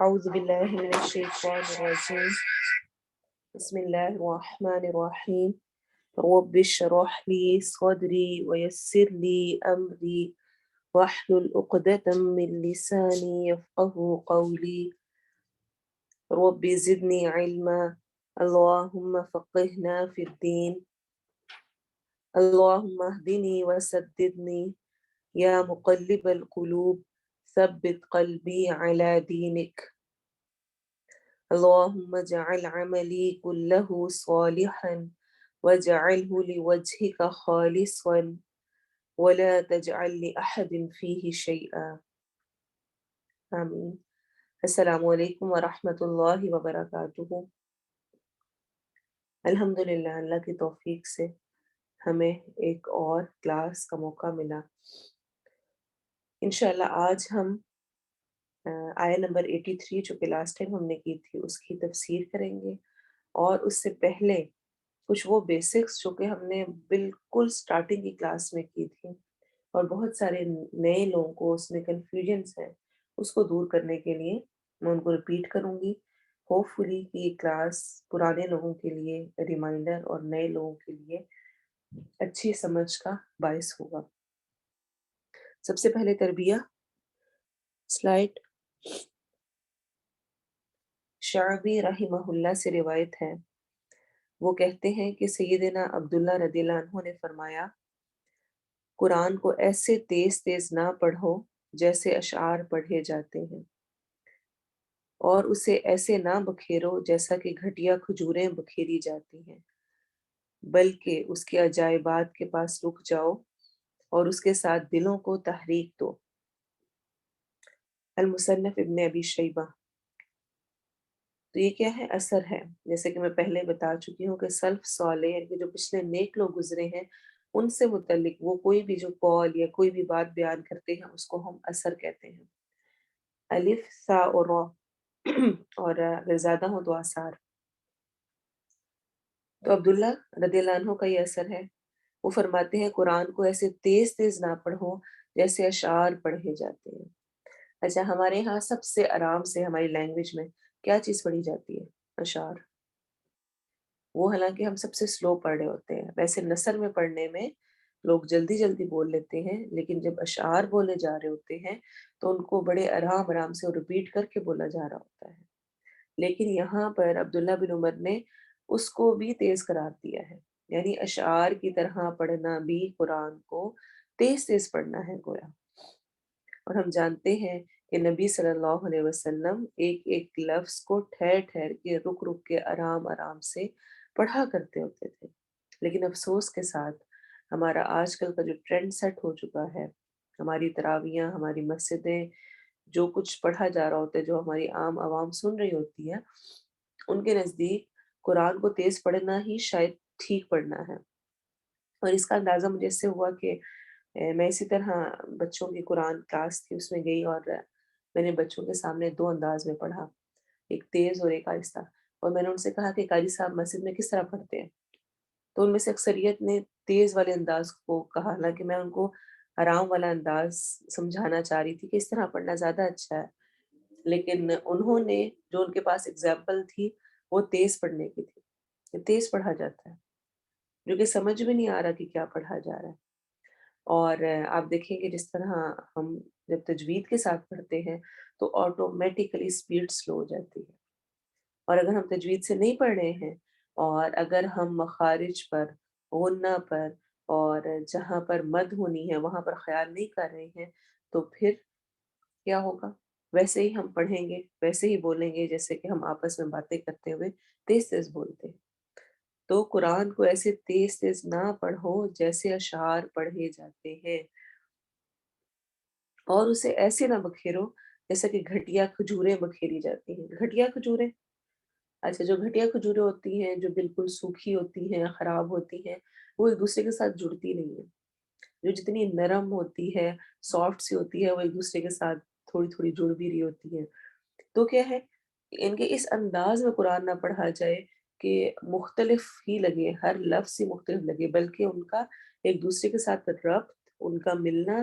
أعوذ بالله من الشيطان الرجيم. بسم الله الرحمن الرحيم. رب اشرح لي صدري ويسر لي أمري واحلل عقدة من لساني يفقه قولي. رب زدني علما. اللهم فقهنا في الدين. اللهم اهدني وسددني يا مقلب القلوب ثبت قلبي على دينك. اللهم اجعل عملي كله صالحا واجعله لوجهك خالصا ولا تجعل لأحد فيه شيئا. آمین. السلام علیکم ورحمۃ اللہ وبرکاتہ. الحمدللہ اللہ کی توفیق سے ہمیں ایک اور کلاس کا موقع ملا. انشاءاللہ آج ہم آیہ نمبر 83 جو کہ لاسٹ ٹائم ہم نے کی تھی اس کی تفسیر کریں گے، اور اس سے پہلے کچھ وہ بیسکس جو کہ ہم نے بالکل سٹارٹنگ کی کلاس میں کی تھی اور بہت سارے نئے لوگوں کو اس میں کنفیوژنس ہیں، اس کو دور کرنے کے لیے میں ان کو ریپیٹ کروں گی. ہوپ فلی کہ یہ کلاس پرانے لوگوں کے لیے ریمائنڈر اور نئے لوگوں کے لیے اچھی سمجھ کا باعث ہوگا. سب سے پہلے تربیہ سلائڈ. شعبی رحمہ اللہ سے روایت ہے، وہ کہتے ہیں کہ سیدنا عبداللہ رضی اللہ عنہ نے فرمایا، قرآن کو ایسے تیز تیز نہ پڑھو جیسے اشعار پڑھے جاتے ہیں، اور اسے ایسے نہ بکھیرو جیسا کہ گھٹیا کھجوریں بکھیری جاتی ہیں، بلکہ اس کے عجائبات کے پاس رک جاؤ اور اس کے ساتھ دلوں کو تحریک دو. المصنف ابن ابی شیبہ. تو یہ کیا ہے؟ اثر ہے. جیسے کہ میں پہلے بتا چکی ہوں کہ سلف صالح یعنی کہ جو پچھلے نیک لوگ گزرے ہیں ان سے متعلق وہ کوئی بھی جو قول یا کوئی بھی بات بیان کرتے ہیں اس کو ہم اثر کہتے ہیں. الف سا اور را اور اگر زیادہ ہو تو آثار. تو عبداللہ رضی اللہ عنہ کا یہ اثر ہے. وہ فرماتے ہیں قرآن کو ایسے تیز تیز نہ پڑھو جیسے اشعار پڑھے جاتے ہیں. اچھا، ہمارے ہاں سب سے آرام سے ہماری لینگویج میں کیا چیز پڑھی جاتی ہے؟ اشعار. وہ حالانکہ ہم سب سے سلو پڑھ رہے ہوتے ہیں. ویسے نثر میں پڑھنے میں لوگ جلدی جلدی بول لیتے ہیں، لیکن جب اشعار بولے جا رہے ہوتے ہیں تو ان کو بڑے آرام آرام سے ریپیٹ کر کے بولا جا رہا ہوتا ہے. لیکن یہاں پر عبداللہ بن عمر نے اس کو بھی تیز قرار دیا ہے، یعنی اشعار کی طرح پڑھنا بھی قرآن کو تیز تیز پڑھنا ہے گویا. اور ہم جانتے ہیں کہ نبی صلی اللہ علیہ وسلم ایک ایک لفظ کو ٹھہر ٹھہر کے رک رک کے آرام آرام سے پڑھا کرتے ہوتے تھے. لیکن افسوس کے ساتھ ہمارا آج کل کا جو ٹرینڈ سیٹ ہو چکا ہے، ہماری تراویحیں، ہماری مسجدیں، جو کچھ پڑھا جا رہا ہوتا ہے، جو ہماری عام عوام سن رہی ہوتی ہے، ان کے نزدیک قرآن کو تیز پڑھنا ہی شاید ٹھیک پڑھنا ہے. اور اس کا اندازہ مجھے اس سے ہوا کہ میں اسی طرح بچوں کی قرآن کلاس تھی اس میں گئی، اور میں نے بچوں کے سامنے دو انداز میں پڑھا، ایک تیز اور ایک آہستہ. اور میں نے ان سے کہا کہ قاری صاحب مسجد میں کس طرح پڑھتے ہیں؟ تو ان میں سے اکثریت نے تیز والے انداز کو کہا، حالانکہ میں ان کو آرام والا انداز سمجھانا چاہ رہی تھی کہ اس طرح پڑھنا زیادہ اچھا ہے. لیکن انہوں نے جو ان کے پاس اگزامپل تھی وہ تیز پڑھنے کی تھی کہ تیز پڑھا جاتا ہے، جو کہ سمجھ میں نہیں آ رہا کہ کیا پڑھا جا رہا ہے. اور آپ دیکھیں کہ جس طرح ہم جب تجوید کے ساتھ پڑھتے ہیں تو آٹومیٹیکلی سپیڈ سلو ہو جاتی ہے. اور اگر ہم تجوید سے نہیں پڑھ رہے ہیں اور اگر ہم مخارج پر، غنہ پر اور جہاں پر مد ہونی ہے وہاں پر خیال نہیں کر رہے ہیں تو پھر کیا ہوگا؟ ویسے ہی ہم پڑھیں گے، ویسے ہی بولیں گے جیسے کہ ہم آپس میں باتیں کرتے ہوئے تیز تیز بولتے ہیں. تو قرآن کو ایسے تیز تیز نہ پڑھو جیسے اشعار پڑھے جاتے ہیں، اور اسے ایسے نہ بکھیرو جیسا کہ گھٹیا کھجوریں بکھیری جاتی ہیں. گھٹیا کھجوریں، اچھا، جو گھٹیا کھجوریں ہوتی ہیں جو بالکل سوکھی ہوتی ہیں، خراب ہوتی ہیں، وہ ایک دوسرے کے ساتھ جڑتی نہیں ہیں. جو جتنی نرم ہوتی ہے، سافٹ سی ہوتی ہے، وہ ایک دوسرے کے ساتھ تھوڑی تھوڑی جڑ بھی رہی ہوتی ہے. تو کیا ہے، ان کے اس انداز میں قرآن نہ پڑھا جائے کہ مختلف ہی لگے، ہر لفظ ہی مختلف لگے، بلکہ ان کا ایک دوسرے کے ساتھ ربط، ان کا ملنا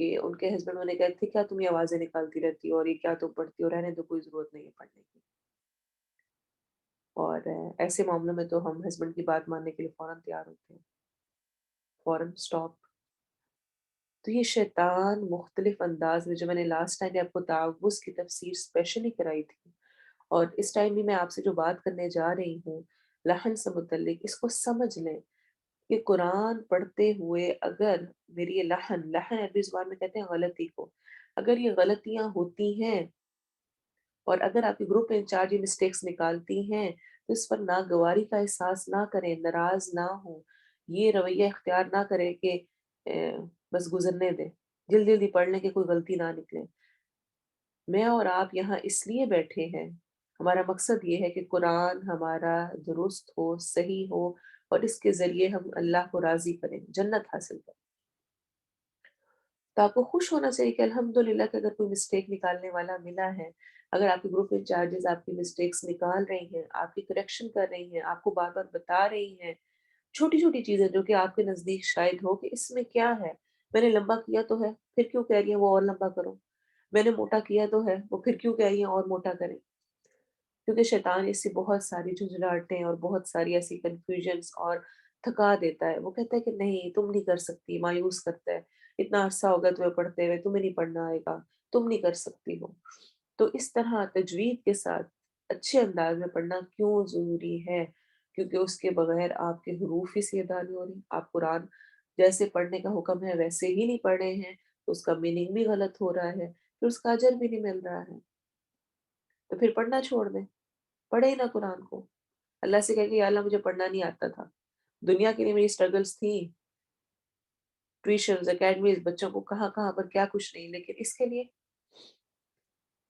کہ ان کے ہسبینڈ انہیں کہتے تھے کیا تم یہ آوازیں نکالتی رہتی ہو اور یہ کیا تم پڑھتی ہو، رہنے دو کوئی ضرورت نہیں ہے پڑھنے کی۔ اور ایسے معاملوں میں تو ہم ہسبینڈ کی بات ماننے کے لیے فوراً تیار ہوتے ہیں، فوراً اسٹاپ۔ تو یہ شیطان مختلف انداز میں، جو میں نے لاسٹ ٹائم آپ کو تعوذ کی تفسیر اسپیشلی کرائی تھی، اور اس ٹائم بھی میں آپ سے جو بات کرنے جا رہی ہوں لحن سے متعلق، اس کو سمجھ لیں کہ قرآن پڑھتے ہوئے اگر میری یہ لحن عربی زبان میں کہتے ہیں غلطی کو، اگر یہ غلطیاں ہوتی ہیں اور اگر آپ کی گروپ انچارج یہ مسٹیکس نکالتی ہیں تو اس پر ناگواری کا احساس نہ کریں، ناراض نہ ہوں، یہ رویہ اختیار نہ کریں کہ بس گزرنے دیں، جلدی جلدی پڑھ لیں کہ کوئی غلطی نہ نکلے۔ میں اور آپ یہاں اس لیے بیٹھے ہیں، ہمارا مقصد یہ ہے کہ قرآن ہمارا درست ہو، صحیح ہو، اور اس کے ذریعے ہم اللہ کو راضی کریں، جنت حاصل کریں۔ تو آپ کو خوش ہونا چاہیے کہ الحمدللہ کہ اگر کوئی مسٹیک نکالنے والا ملا ہے، اگر آپ کے گروپ انچارجز آپ کی مسٹیکس نکال رہی ہیں، آپ کی کریکشن کر رہی ہیں، آپ کو بار بار بتا رہی ہیں، چھوٹی چھوٹی چیزیں جو کہ آپ کے نزدیک شاید ہو کہ اس میں کیا ہے، میں نے لمبا کیا تو ہے پھر کیوں کہہ رہی ہیں وہ اور لمبا کرو، میں نے موٹا کیا تو ہے وہ پھر کیوں کہہ رہی ہیں اور موٹا کریں۔ کیونکہ شیطان اس سے بہت ساری جھنجھلاہٹیں اور بہت ساری ایسی کنفیوژنس اور تھکا دیتا ہے، وہ کہتا ہے کہ نہیں تم نہیں کر سکتی، مایوس کرتا ہے، اتنا عرصہ ہوگا تمہیں پڑھتے ہوئے، تمہیں نہیں پڑھنا آئے گا، تم نہیں کر سکتی ہو۔ تو اس طرح تجوید کے ساتھ اچھے انداز میں پڑھنا کیوں ضروری ہے؟ کیونکہ اس کے بغیر آپ کے حروف ہی سیدھا نہیں ہو رہی، آپ قرآن جیسے پڑھنے کا حکم ہے ویسے ہی نہیں پڑھ رہے ہیں، تو اس کا میننگ بھی غلط ہو رہا ہے، پھر اس کا اجر بھی نہیں مل رہا ہے، تو پھر پڑھنا چھوڑ دیں، پڑھے ہی نہ قرآن کو۔ اللہ سے کہے کہ یا اللہ مجھے پڑھنا نہیں آتا تھا، دنیا کے لیے میری اسٹرگلز تھیں، ٹیوشنز، اکیڈمیز، بچوں کو کہاں کہاں پر کیا کچھ نہیں، لیکن اس کے لیے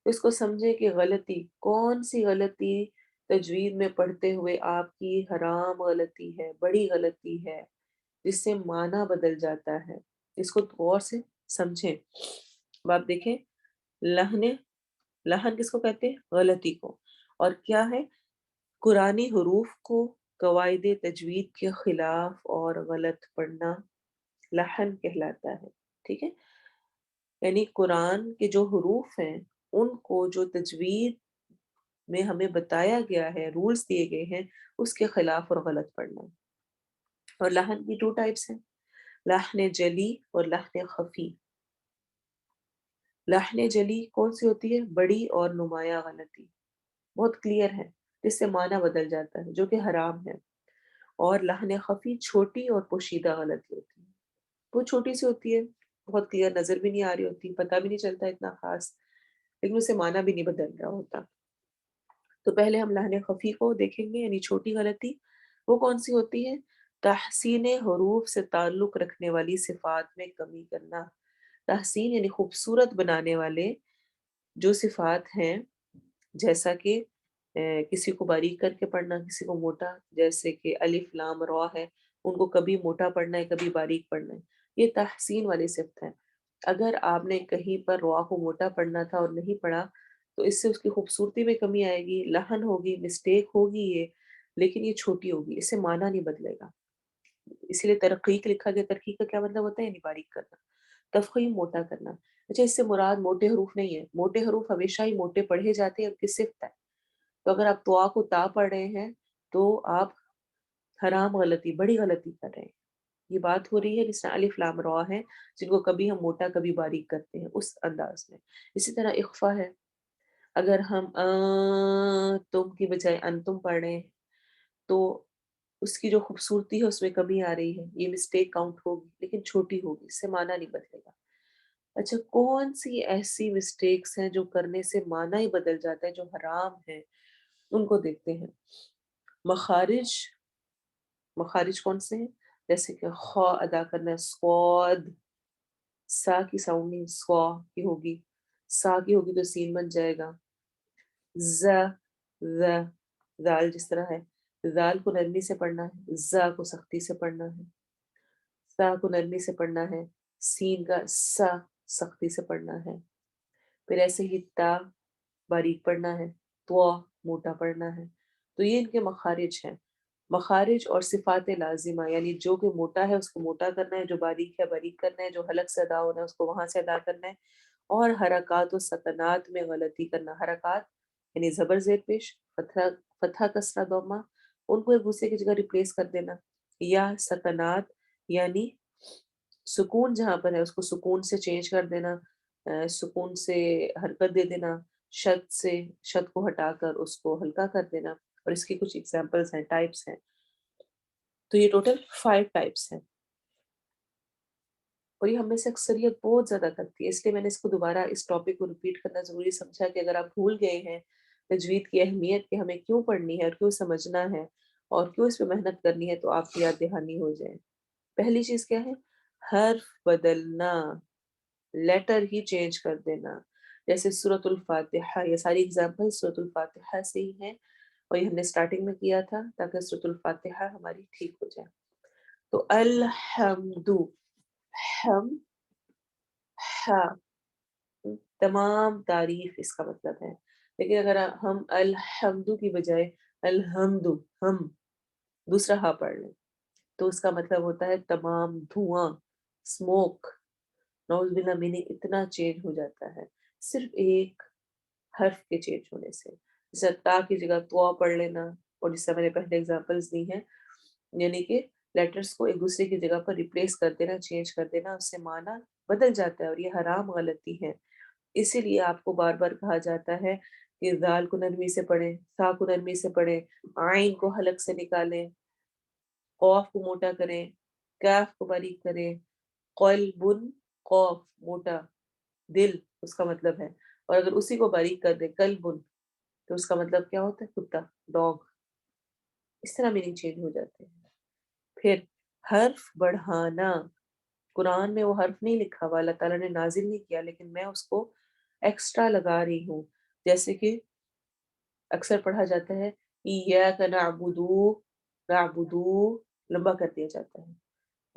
اس کو سمجھے کہ غلطی کون سی غلطی تجوید میں پڑھتے ہوئے آپ کی حرام غلطی ہے، بڑی غلطی ہے، جس سے معنی بدل جاتا ہے، اس کو غور سے سمجھیں۔ اب آپ دیکھیں لہن لہن کس کو کہتے ہیں؟ غلطی کو۔ اور کیا ہے؟ قرآنی حروف کو قواعد تجوید کے خلاف اور غلط پڑھنا لحن کہلاتا ہے، ٹھیک ہے؟ یعنی قرآن کے جو حروف ہیں ان کو جو تجوید میں ہمیں بتایا گیا ہے، رولز دیے گئے ہیں، اس کے خلاف اور غلط پڑھنا۔ اور لحن کی 2 ٹائپس ہیں، لحن جلی اور لحن خفی۔ لحن جلی کون سی ہوتی ہے؟ بڑی اور نمایاں غلطی، بہت کلیئر ہے، جس سے معنی بدل جاتا ہے، جو کہ حرام ہے۔ اور لحن خفی چھوٹی اور پوشیدہ غلطی ہوتی ہے، وہ چھوٹی سی ہوتی ہے، بہت کلیئر نظر بھی نہیں آ رہی ہوتی، پتہ بھی نہیں چلتا اتنا خاص، لیکن اس سے معنی بھی نہیں بدل رہا ہوتا۔ تو پہلے ہم لحن خفی کو دیکھیں گے، یعنی چھوٹی غلطی، وہ کون سی ہوتی ہے؟ تحسین حروف سے تعلق رکھنے والی صفات میں کمی کرنا۔ تحسین یعنی خوبصورت بنانے والے جو صفات ہیں، جیسا کہ کسی کو باریک کر کے پڑھنا، کسی کو موٹا، جیسے کہ الف لام را ہے، ان کو کبھی موٹا پڑھنا ہے کبھی باریک پڑھنا ہے، یہ تحسین والی صفت ہے۔ اگر آپ نے کہیں پر را کو موٹا پڑھنا تھا اور نہیں پڑھا تو اس سے اس کی خوبصورتی میں کمی آئے گی، لحن ہوگی، مسٹیک ہوگی یہ، لیکن یہ چھوٹی ہوگی، اس سے معنی نہیں بدلے گا۔ اسی لیے ترقیق لکھا گیا، ترقیق کا کیا مطلب ہوتا ہے؟ یعنی باریک کرنا، تفخیم موٹا کرنا۔ اچھا، اس سے مراد موٹے حروف نہیں ہے، موٹے حروف ہمیشہ ہی موٹے پڑھے جاتے ہیں، ان کی صفت ہے۔ تو اگر آپ طوا کو تا پڑھ رہے ہیں تو آپ حرام غلطی، بڑی غلطی کر رہے ہیں۔ یہ بات ہو رہی ہے جس طرح الف لام را ہے، جن کو کبھی ہم موٹا کبھی باریک کرتے ہیں، اس انداز میں۔ اسی طرح اخفا ہے، اگر ہم تم کی بجائے انتم پڑھ رہے ہیں تو اس کی جو خوبصورتی ہے اس میں کمی آ رہی ہے، یہ مسٹیک کاؤنٹ ہوگی لیکن چھوٹی ہوگی، اس سے معنی نہیں بدلے گا۔ اچھا، کون سی ایسی مسٹیکس ہیں جو کرنے سے معنی ہی بدل جاتا ہے، جو حرام ہے؟ ان کو دیکھتے ہیں۔ مخارج، مخارج کون سے ہیں؟ جیسے کہ خا ادا کرنا ہے، سواد، سا کی ساؤنڈ نہیں، سوا کی ہوگی، سا کی ہوگی تو سین بن جائے گا، ز، ز، زال جس طرح ہے، زال کو نرمی سے پڑھنا ہے، زا کو سختی سے پڑھنا ہے، سا کو نرمی سے پڑھنا ہے، سین کا سا سختی سے پڑھنا ہے، پھر ایسے ہی تا باریک پڑھنا ہے، تو موٹا پڑھنا ہے۔ تو یہ ان کے مخارج ہیں۔ مخارج اور صفات لازمہ، یعنی جو کہ موٹا ہے اس کو موٹا کرنا ہے، جو باریک ہے باریک کرنا ہے، جو حلق سے ادا ہونا ہے اس کو وہاں سے ادا کرنا ہے، اور حرکات و سکنات میں غلطی کرنا۔ حرکات یعنی زبر زیر پیش، فتحہ کسرہ ضمہ، ان کو ایک دوسرے کی جگہ ریپلیس کر دینا، یا سکنات یعنی سکون جہاں پر ہے اس کو سکون سے چینج کر دینا، سکون سے حرکت دے دینا، شد کو ہٹا کر اس کو ہلکا کر دینا، اور اس کی کچھ ایگزامپلس ہیں، ٹائپس ہیں۔ تو یہ ٹوٹل 5 ٹائپس ہیں، اور یہ ہم میں سے اکثریت بہت زیادہ کرتی ہے، اس لیے میں نے اس کو دوبارہ اس ٹاپک کو ریپیٹ کرنا ضروری سمجھا کہ اگر آپ بھول گئے ہیں تجوید کی اہمیت کہ ہمیں کیوں پڑھنی ہے اور کیوں سمجھنا ہے اور کیوں اس پہ محنت کرنی ہے، تو آپ کی یاد دہانی ہو جائے۔ پہلی چیز کیا ہے؟ حرف بدلنا، لیٹر ہی چینج کر دینا، جیسے سورۃ الفاتحہ، یہ ساری ایگزامپل سورۃ الفاتحہ سے ہی ہیں، اور یہ ہم نے سٹارٹنگ میں کیا تھا تاکہ سورۃ الفاتحہ ہماری ٹھیک ہو جائے۔ تو الحمد، ہم ہا، تمام تعریف اس کا مطلب ہے، لیکن اگر ہم الحمد کی بجائے الحمد، ہم دوسرا ہا پڑھ لیں تو اس کا مطلب ہوتا ہے تمام دھواں، اسموک۔ نعوذ باللہ، میننگ اتنا چینج ہو جاتا ہے صرف ایک حرف کے چینج ہونے سے۔ جیسے تا کی جگہ تو پڑھ لینا، اور جس سے میں نے پہلے اگزامپلس دی ہیں، یعنی کہ لیٹرز کو ایک دوسرے کی جگہ پر ریپلیس کر دینا، چینج کر دینا، اس سے معنی بدل جاتا ہے، اور یہ حرام غلطی ہے۔ اسی لیے آپ کو بار بار کہا جاتا ہے کہ ذال کو نرمی سے پڑھیں، سا کو نرمی سے پڑھیں، عین کو حلق سے نکالیں، قوف کو موٹا کریں، کاف کو باریک کریں، قلبن، قوف موٹا، دل اس کا مطلب ہے، اور اگر اسی کو باریک کر دیں قلبن تو اس کا مطلب کیا ہوتا ہے؟ کتا، ڈاگ۔ اس طرح میننگ چینج ہو جاتے ہیں۔ پھر حرف بڑھانا، قرآن میں وہ حرف نہیں لکھا ہوا، اللہ تعالیٰ نے نازل نہیں کیا، لیکن میں اس کو ایکسٹرا لگا رہی ہوں، جیسے کہ اکثر پڑھا جاتا ہے ایاک نعبدو، نعبدو لمبا کر دیا جاتا ہے،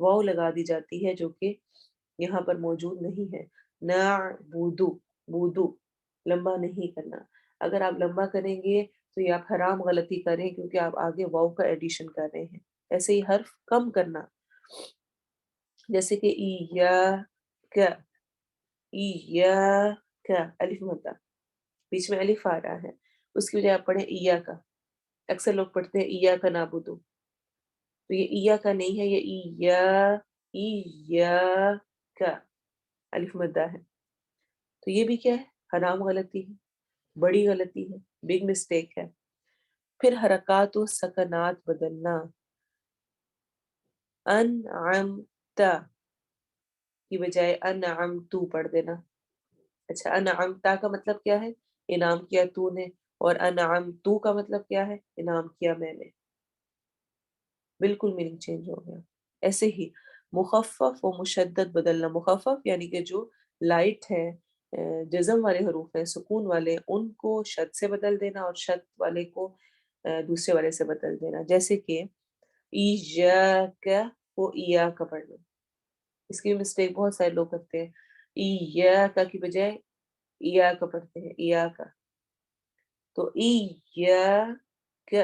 واو لگا دی جاتی ہے جو کہ یہاں پر موجود نہیں ہے، نعبدو، بودو لمبا نہیں کرنا۔ اگر آپ لمبا کریں گے تو یہ آپ حرام غلطی کریں، کیونکہ آپ آگے واو کا ایڈیشن کر رہے ہیں۔ ایسے ہی حرف کم کرنا، جیسے کہ ایاک، ایاک، الف مدہ، بیچ میں الف آ رہا ہے، اس کی بجائے آپ پڑھیں ایاک۔ اکثر لوگ پڑھتے ہیں ایاک نعبدو، تو یہ ایاک نہیں ہے، یہ ایاک، الف مدہ ہے۔ تو یہ بھی کیا ہے؟ حرام غلطی ہے، بڑی غلطی ہے، بگ مسٹیک ہے۔ پھر حرکات و سکنات بدلنا، انعمت کی بجائے انعمتو پڑھ دینا۔ اچھا، انعمتا کا مطلب کیا ہے؟ انعام کیا تو نے، اور انعمتو کا مطلب کیا ہے؟ انعام کیا میں نے۔ بالکل میننگ چینج ہو گیا۔ ایسے ہی مخفف و مشدد بدلنا، مخفف یعنی کہ جو لائٹ ہے، جزم والے حروف ہیں، سکون والے، ان کو شد سے بدل دینا، اور شد والے کو دوسرے والے سے بدل دینا، جیسے کہ ایاک کو ایاک پڑھنا۔ اس کی مسٹیک بہت سارے لوگ کرتے ہیں، ایاک کی بجائے ایاک پڑھتے ہیں، ایاک، تو ایاک۔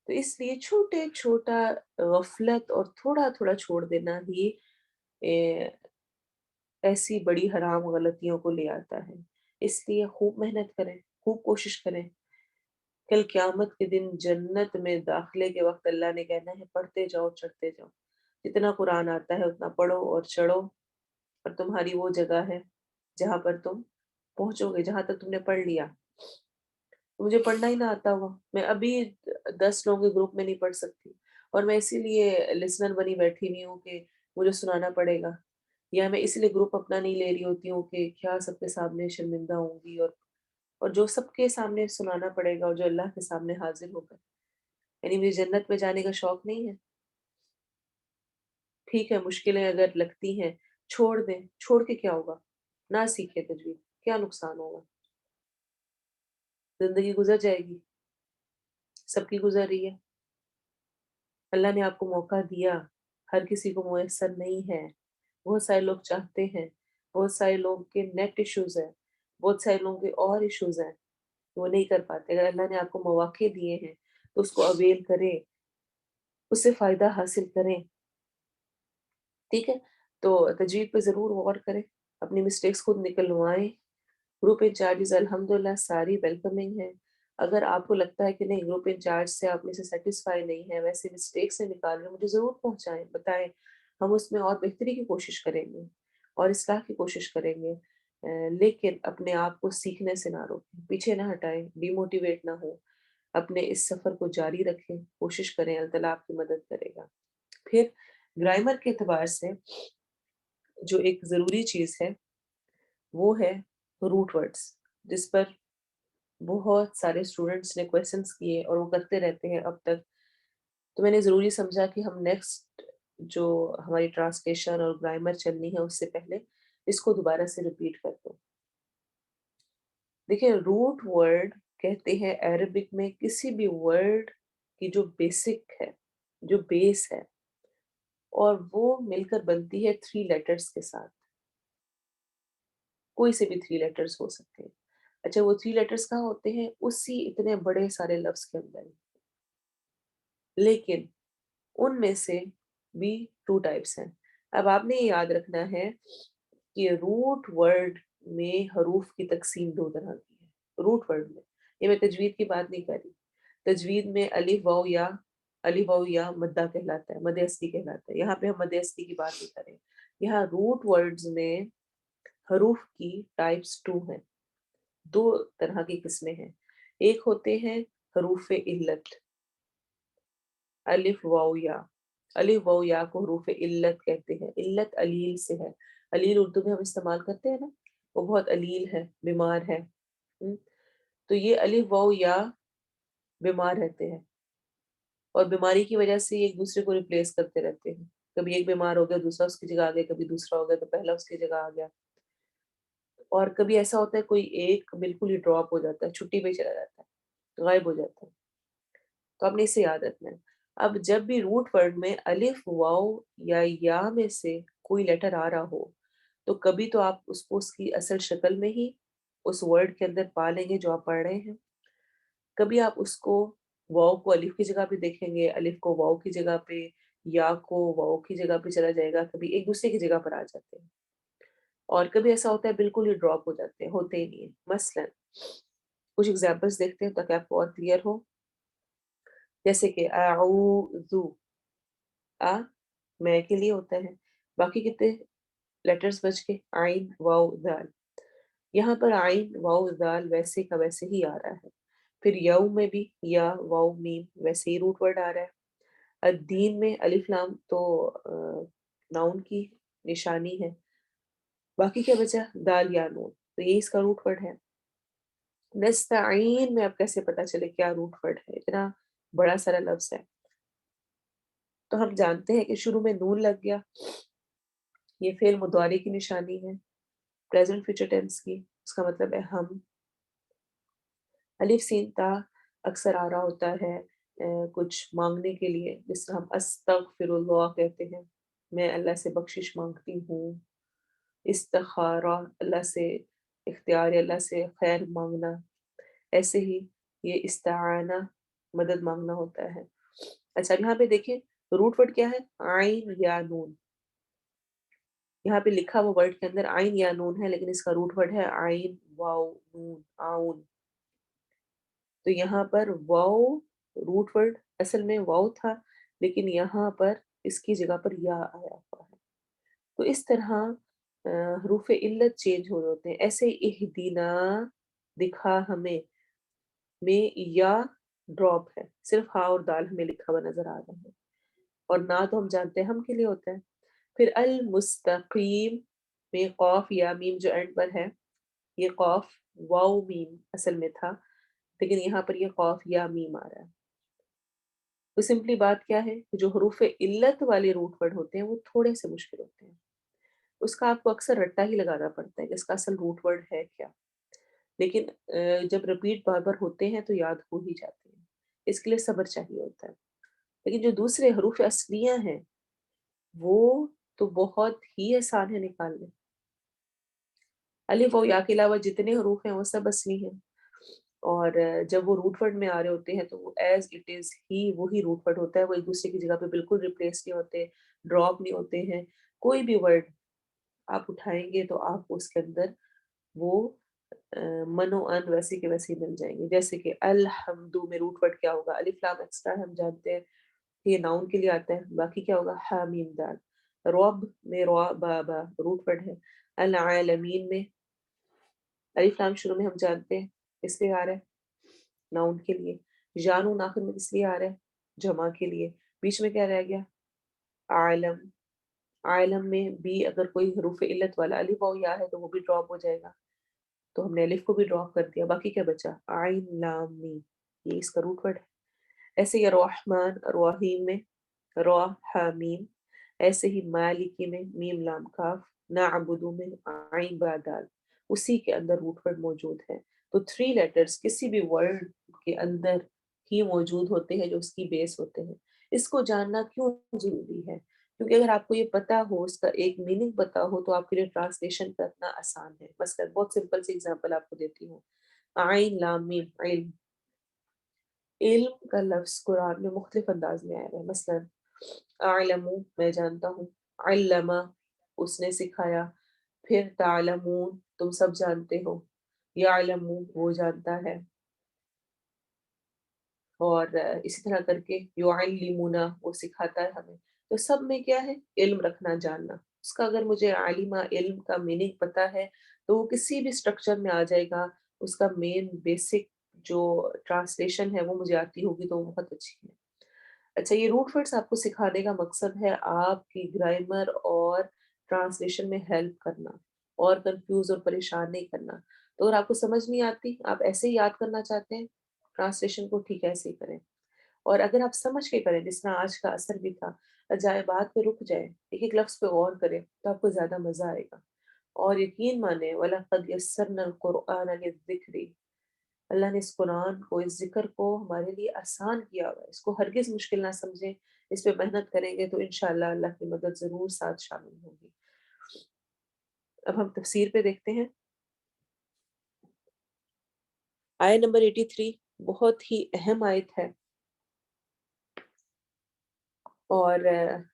تو اس لیے چھوٹا غفلت اور تھوڑا تھوڑا چھوڑ دینا ہی ایسی بڑی حرام غلطیوں کو لے آتا ہے۔ اس لیے خوب محنت کریں، خوب کوشش کریں۔ کل قیامت کے دن جنت میں داخلے کے وقت اللہ نے کہنا ہے پڑھتے جاؤ، چڑھتے جاؤ، جتنا قرآن آتا ہے اتنا پڑھو اور چڑھو، اور تمہاری وہ جگہ ہے جہاں پر تم پہنچو گے، جہاں تک تم نے پڑھ لیا۔ مجھے پڑھنا ہی نہ آتا ہوا، میں ابھی 10 لوگوں کے گروپ میں نہیں پڑھ سکتی، اور میں اسی لیے لسنر بنی بیٹھی ہوئی ہوں کہ مجھے سنانا پڑے گا، یا میں اس لیے گروپ اپنا نہیں لے رہی ہوتی ہوں کہ کیا سب کے سامنے شرمندہ ہوں گی، اور جو سب کے سامنے سنانا پڑے گا، اور جو اللہ کے سامنے حاضر ہوگا، یعنی مجھے جنت میں جانے کا شوق نہیں ہے۔ ٹھیک ہے، مشکلیں اگر لگتی ہیں چھوڑ دیں، چھوڑ کے کیا ہوگا؟ نہ سیکھے تجوید، کیا نقصان ہوگا؟ زندگی گزر جائے گی، سب کی گزر رہی ہے۔ اللہ نے آپ کو موقع دیا، ہر کسی کو میسر نہیں ہے، بہت سارے لوگ چاہتے ہیں، بہت سارے لوگ کے نیٹ ایشوز ہیں، بہت سارے لوگوں کے اور ایشوز ہیں، وہ نہیں کر پاتے۔ اگر اللہ نے آپ کو مواقع دیے ہیں تو اس کو اویل کریں، اس سے فائدہ حاصل کریں، ٹھیک ہے؟ تو تجوید پہ ضرور غور کریں، اپنی مسٹیکس خود نکلوائیں۔ گروپ انچارجز الحمدللہ ساری ویلکمنگ ہیں۔ اگر آپ کو لگتا ہے کہ نہیں گروپ انچارج سے آپ میں سے سیٹسفائی نہیں ہے، ویسے مسٹیک سے نکال رہے ہیں، مجھے ضرور پہنچائیں، بتائیں، ہم اس میں اور بہتری کی کوشش کریں گے اور اصلاح کی کوشش کریں گے۔ لیکن اپنے آپ کو سیکھنے سے نہ روکیں، پیچھے نہ ہٹائیں، ڈی موٹیویٹ نہ ہو، اپنے اس سفر کو جاری رکھیں، کوشش کریں، اللہ تعالیٰ آپ کی مدد کرے گا۔ پھر گرامر کے اعتبار سے جو ایک ضروری چیز ہے وہ ہے روٹ ورڈز، جس پر بہت سارے اسٹوڈنٹس نے کویسچنس کیے اور وہ کرتے رہتے ہیں اب تک۔ تو میں نے ضروری سمجھا کہ ہم نیکسٹ جو ہماری ٹرانسلیشن اور گرامر چلنی ہے اس سے پہلے اس کو دوبارہ سے ریپیٹ کر دو۔ دیکھیں روٹ ورڈ کہتے ہیں عربک میں کسی بھی ورڈ کی جو بیسک ہے، جو بیس ہے، اور وہ مل کر بنتی ہے 3 لیٹرز کے ساتھ، کوئی سے بھی 3 لیٹرز ہو سکتے ہیں۔ اچھا وہ 3 لیٹرز کہاں ہوتے ہیں؟ اسی اتنے بڑے سارے لفظ کے اندر، لیکن ان میں سے بھی 2 ٹائپس ہیں۔ اب آپ نے یہ یاد رکھنا ہے کہ روٹ ورڈ میں حروف کی تقسیم 2 طرح کی ہے۔ روٹ ورڈ میں، یہ میں تجوید کی بات نہیں کر رہی، تجوید میں الف واو یا، الف واو یا مدہ کہلاتا ہے، مد اصلی کہلاتا ہے، یہاں پہ ہم مد اصلی کی بات نہیں کریں۔ یہاں روٹ ورڈز میں حروف کی ٹائپس 2 ہیں، 2 طرح کی قسمیں ہیں۔ ایک ہوتے ہیں حروف علت، الف واو یا، الف واو یا کو حروف علت کہتے ہیں۔ علت علیل سے ہے، علیل اردو میں ہم استعمال کرتے ہیں نا، وہ بہت علیل ہے، بیمار ہے۔ تو یہ الف واو یا بیمار رہتے ہیں، اور بیماری کی وجہ سے یہ ایک دوسرے کو ریپلیس کرتے رہتے ہیں، کبھی ایک بیمار ہو گیا دوسرا اس کی جگہ آ گیا، کبھی دوسرا ہو گیا تو پہلا اس کی جگہ آ گیا، اور کبھی ایسا ہوتا ہے کوئی ایک بالکل ہی ڈراپ ہو جاتا ہے، چھٹی پہ چلا جاتا ہے، غائب ہو جاتا ہے۔ تو آپ نے اسے یاد رکھنا ہے۔ اب جب بھی روٹ ورڈ میں الف واو یا میں سے کوئی لیٹر آ رہا ہو تو کبھی تو آپ اس کو اس کی اصل شکل میں ہی اس ورڈ کے اندر پا لیں گے جو آپ پڑھ رہے ہیں، کبھی آپ اس کو واو کو الف کی جگہ پہ دیکھیں گے، الف کو واو کی جگہ پہ، یا کو واو کی جگہ پہ چلا جائے گا، کبھی ایک دوسرے کی جگہ پر آ جاتے ہیں، اور کبھی ایسا ہوتا ہے بالکل ہی ڈراپ ہو جاتے ہیں، ہوتے ہی نہیں ہیں۔ مثلا کچھ ایگزامپلس دیکھتے ہیں تاکہ آپ کو اور کلیئر ہو، جیسے کہ اعوذ، آ میں کے لیے ہوتا ہے، باقی کتنے لیٹرز بچ کے عین واو دال، یہاں پر عین واو دال ویسے کا ویسے ہی آ رہا ہے۔ پھر یو میں بھی یا واو میم ویسے ہی روٹ ورڈ آ رہا ہے۔ الدین میں الف لام تو ناؤن کی نشانی ہے، باقی کیا بچا؟ دال یا نون، تو یہ اس کا روٹ ورڈ ہے۔ نستعین میں اب کیسے پتا چلے کیا روٹ ورڈ ہے؟ اتنا بڑا سارا لفظ ہے، تو ہم جانتے ہیں کہ شروع میں نون لگ گیا، یہ فعل مضارع کی نشانی ہے، پریزنٹ فیوچر ٹینس کی، اس کا مطلب ہے ہم۔ الف سین تا اکثر آ رہا ہوتا ہے کچھ مانگنے کے لیے، جس طرح ہم استغفر اللہ کہتے ہیں، میں اللہ سے بخشش مانگتی ہوں۔ استخارہ اللہ سے اختیار، اللہ سے خیر مانگنا، ایسے ہی یہ استعانہ مدد مانگنا ہوتا ہے۔ اچھا یہاں پہ دیکھیں روٹ ورڈ کیا ہے؟ عین یا نون، یہاں پہ لکھا وہ ورڈ کے اندر عین یا نون ہے، لیکن اس کا روٹ ورڈ ہے عین واو نون آؤن۔ تو یہاں پر واو روٹ ورڈ اصل میں واو تھا، لیکن یہاں پر اس کی جگہ پر یا آیا ہوا ہے۔ تو اس طرح حروف علت چینج ہو ہوتے ہیں۔ ایسے اہدینا دکھا ہمیں میں یا ڈراپ ہے، صرف ہا اور دال ہمیں لکھا ہوا نظر آ رہا ہے، اور نہ تو ہم جانتے ہیں ہم کے لیے ہوتا ہے۔ پھر المستقیم میں قاف یا میم جو اینڈ پر ہے، یہ قاف واو میم اصل میں تھا، لیکن یہاں پر یہ قاف یا میم آ رہا ہے۔ تو سمپلی بات کیا ہے کہ جو حروف علت والے روٹ ورڈ ہوتے ہیں وہ تھوڑے سے مشکل ہوتے ہیں، اس کا آپ کو اکثر رٹا ہی لگانا پڑتا ہے کہ اس کا اصل روٹ ورڈ ہے کیا، لیکن جب ریپیٹ بار بار ہوتے ہیں تو یاد ہو ہی جاتے ہیں، اس کے لیے صبر چاہیے ہوتا ہے۔ لیکن جو دوسرے حروف اصلیہ ہیں وہ تو بہت ہی آسان ہے نکالنے۔ الف و یا کے علاوہ جتنے حروف ہیں وہ سب اصلی ہیں، اور جب وہ روٹ ورڈ میں آ رہے ہوتے ہیں تو وہ ایز اٹ از ہی وہی روٹ ورڈ ہوتا ہے، وہ ایک دوسرے کی جگہ پہ بالکل ریپلیس نہیں ہوتے، ڈراپ نہیں ہوتے ہیں۔ کوئی بھی ورڈ آپ اٹھائیں گے تو آپ کو اس کے اندر وہ من و ان ویسے کے ویسے ہی مل جائیں گے۔ جیسے کہ الحمد میں روٹ ورڈ کیا ہوگا؟ الف لام ایکسٹرا ہم جانتے ہیں، یہ ناؤن کے لیے آتا ہے، باقی کیا ہوگا؟ ہا میم دال۔ رب میں را با با روٹ ورڈ ہے۔ العالمین میں الف لام شروع میں ہم جانتے ہیں اس لیے آ رہا ہے ناؤن کے لیے۔ جانون آخر میں اس لیے آ رہا ہے جمع کے لیے۔ بیچ میں کیا رہ گیا؟ عالم۔ عالم میں بھی اگر کوئی حروف علت والا الف واؤ یا ہے تو وہ بھی ڈراپ ہو جائے گا، تو ہم نے الف کو بھی ڈراپ کر دیا، باقی کیا بچا؟ عین لام میم، یہ اس کا روٹ ورڈ ہے۔ ایسے ہی الرحمن الرحیم میں را ہا میم، ایسے ہی مالکی میں میم لام کاف، نعبدو میں عین با دال، اسی کے اندر روٹ ورڈ موجود ہے۔ تو 3 لیٹرز کسی بھی ورڈ کے اندر ہی موجود ہوتے ہیں جو اس کی بیس ہوتے ہیں۔ اس کو جاننا کیوں ضروری ہے؟ کیونکہ اگر آپ کو یہ پتا ہو، اس کا ایک میننگ پتا ہو، تو آپ کے لیے ٹرانسلیشن کرنا آسان ہے۔ مثلا بہت سمپل سی اگزامپل آپ کو دیتی ہوں۔ عین لام میم علم، علم کا لفظ قرآن میں مختلف انداز میں آیا ہے۔ مثلا اعلم میں جانتا ہوں، علم اس نے سکھایا، پھر تعلمون تم سب جانتے ہو، یعلم وہ جانتا ہے، اور اسی طرح کر کے یعلمنا وہ سکھاتا ہے ہمیں۔ تو سب میں کیا ہے؟ علم رکھنا، جاننا۔ اس کا اگر مجھے عالمہ علم کا میننگ پتا ہے تو وہ کسی بھی سٹرکچر میں آ جائے گا، اس کا مین بیسک جو ٹرانسلیشن ہے وہ مجھے آتی ہوگی تو وہ بہت اچھی ہے۔ اچھا، یہ روٹ ورڈز آپ کو سکھانے کا مقصد ہے آپ کی گرامر اور ٹرانسلیشن میں ہیلپ کرنا، اور کنفیوز اور پریشان نہیں کرنا۔ تو اگر آپ کو سمجھ نہیں آتی، آپ ایسے ہی یاد کرنا چاہتے ہیں، ٹرانسلیشن کو ٹھیک ایسے ہی کریں، اور اگر آپ سمجھ کے کریں جس طرح آج کا اثر بھی تھا، جائے بات پہ رک جائیں، ایک ایک لفظ پہ غور کریں تو آپ کو زیادہ مزہ آئے گا۔ اور یقین مانیں وَلَقَدْ يَسَّرْنَا الْقُرْآنَ لِلذِّكْرِ، اللہ نے اس قرآن کو، اس ذکر کو ہمارے لیے آسان کیا ہوا ہے، اس کو ہرگز مشکل نہ سمجھیں، اس پہ محنت کریں گے تو انشاءاللہ اللہ کی مدد ضرور ساتھ شامل ہوگی۔ اب ہم تفسیر پہ دیکھتے ہیں۔ آیت نمبر 83 بہت ہی اہم آیت ہے، اور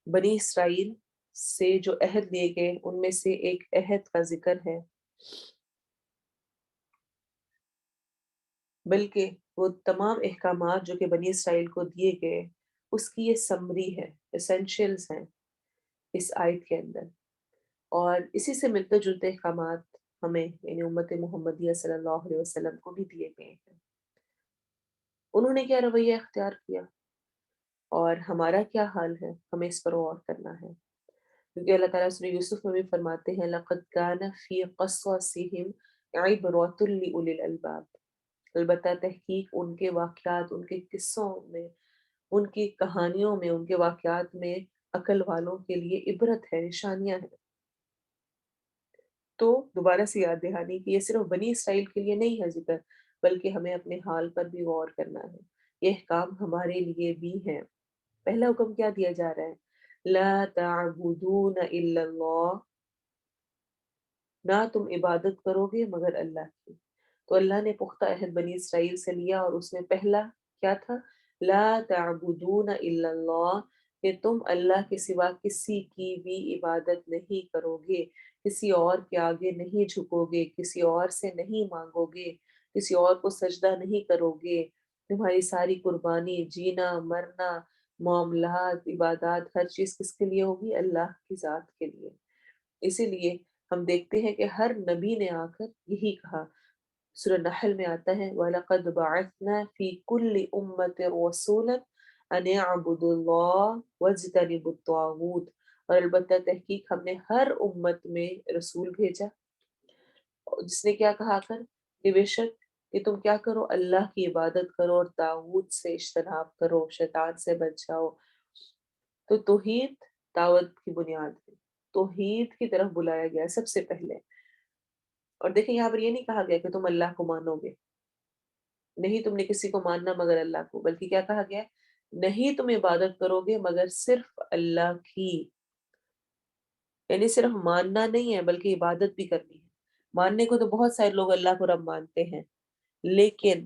بنی اسرائیل سے جو عہد لیے گئے ان میں سے ایک عہد کا ذکر ہے، بلکہ وہ تمام احکامات جو کہ بنی اسرائیل کو دیے گئے اس کی یہ سمری ہے، اسینشیلز ہیں اس آیت کے اندر، اور اسی سے ملتے جلتے احکامات ہمیں یعنی امت محمدیہ صلی اللہ علیہ وسلم کو بھی دیے گئے ہیں۔ انہوں نے کیا رویہ اختیار کیا اور ہمارا کیا حال ہے، ہمیں اس پر غور کرنا ہے، کیونکہ اللہ تعالیٰ سورہ یوسف میں بھی فرماتے ہیں لَقَدْ كَانَ فِي قَصَصِهِمْ عِبْرَةٌ لِأُولِي الْأَلْبَابِ، البتہ تحقیق ان کے واقعات، ان کے قصوں میں، ان کی کہانیوں میں، ان کے واقعات میں عقل والوں کے لیے عبرت ہے، نشانیاں ہیں۔ تو دوبارہ سے یاد دہانی کہ یہ صرف بنی اسرائیل کے لیے نہیں ہے ذکر، بلکہ ہمیں اپنے حال پر بھی غور کرنا ہے، یہ احکام ہمارے لیے بھی ہیں۔ پہلا حکم کیا دیا جا رہا ہے؟ لا تعبدون الا اللہ، نہ تم عبادت کرو گے مگر اللہ کی۔ تو اللہ نے پختہ عہد بنی اسرائیل سے لیا، اور اس میں پہلا کیا تھا؟ لا تعبدون الا اللہ، کہ تم اللہ کے سوا کسی کی بھی عبادت نہیں کرو گے، کسی اور کے آگے نہیں جھکو گے، کسی اور سے نہیں مانگو گے، کسی اور کو سجدہ نہیں کرو گے۔ تمہاری ساری قربانی، جینا مرنا، معاملات، عبادات، ہر چیز کس کے لیے ہوگی؟ اللہ کی ذات کے لیے۔ اسی لیے ہم دیکھتے ہیں کہ ہر نبی نے آ کر یہی کہا، سورہ نحل میں آتا ہے وَلَقَدْ بَعَثْنَا فِي كُلِّ أُمَّةٍ رَسُولًا أَنِ اعْبُدُوا اللَّهَ وَاجْتَنِبُوا الطَّاغُوتَ، اور البتہ تحقیق ہم نے ہر امت میں رسول بھیجا جس نے کیا کہا کر کہ بے شک کہ تم کیا کرو؟ اللہ کی عبادت کرو اور طاغوت سے اجتناب کرو، شیطان سے بچ جاؤ۔ تو توحید دعوت کی بنیاد ہے، توحید کی طرف بلایا گیا سب سے پہلے۔ اور دیکھیں یہاں پر یہ نہیں کہا گیا کہ تم اللہ کو مانو گے، نہیں تم نے کسی کو ماننا مگر اللہ کو، بلکہ کیا کہا گیا ہے؟ نہیں تم عبادت کرو گے مگر صرف اللہ کی، یعنی صرف ماننا نہیں ہے بلکہ عبادت بھی کرنی ہے۔ ماننے کو تو بہت سارے لوگ اللہ کو رب مانتے ہیں، لیکن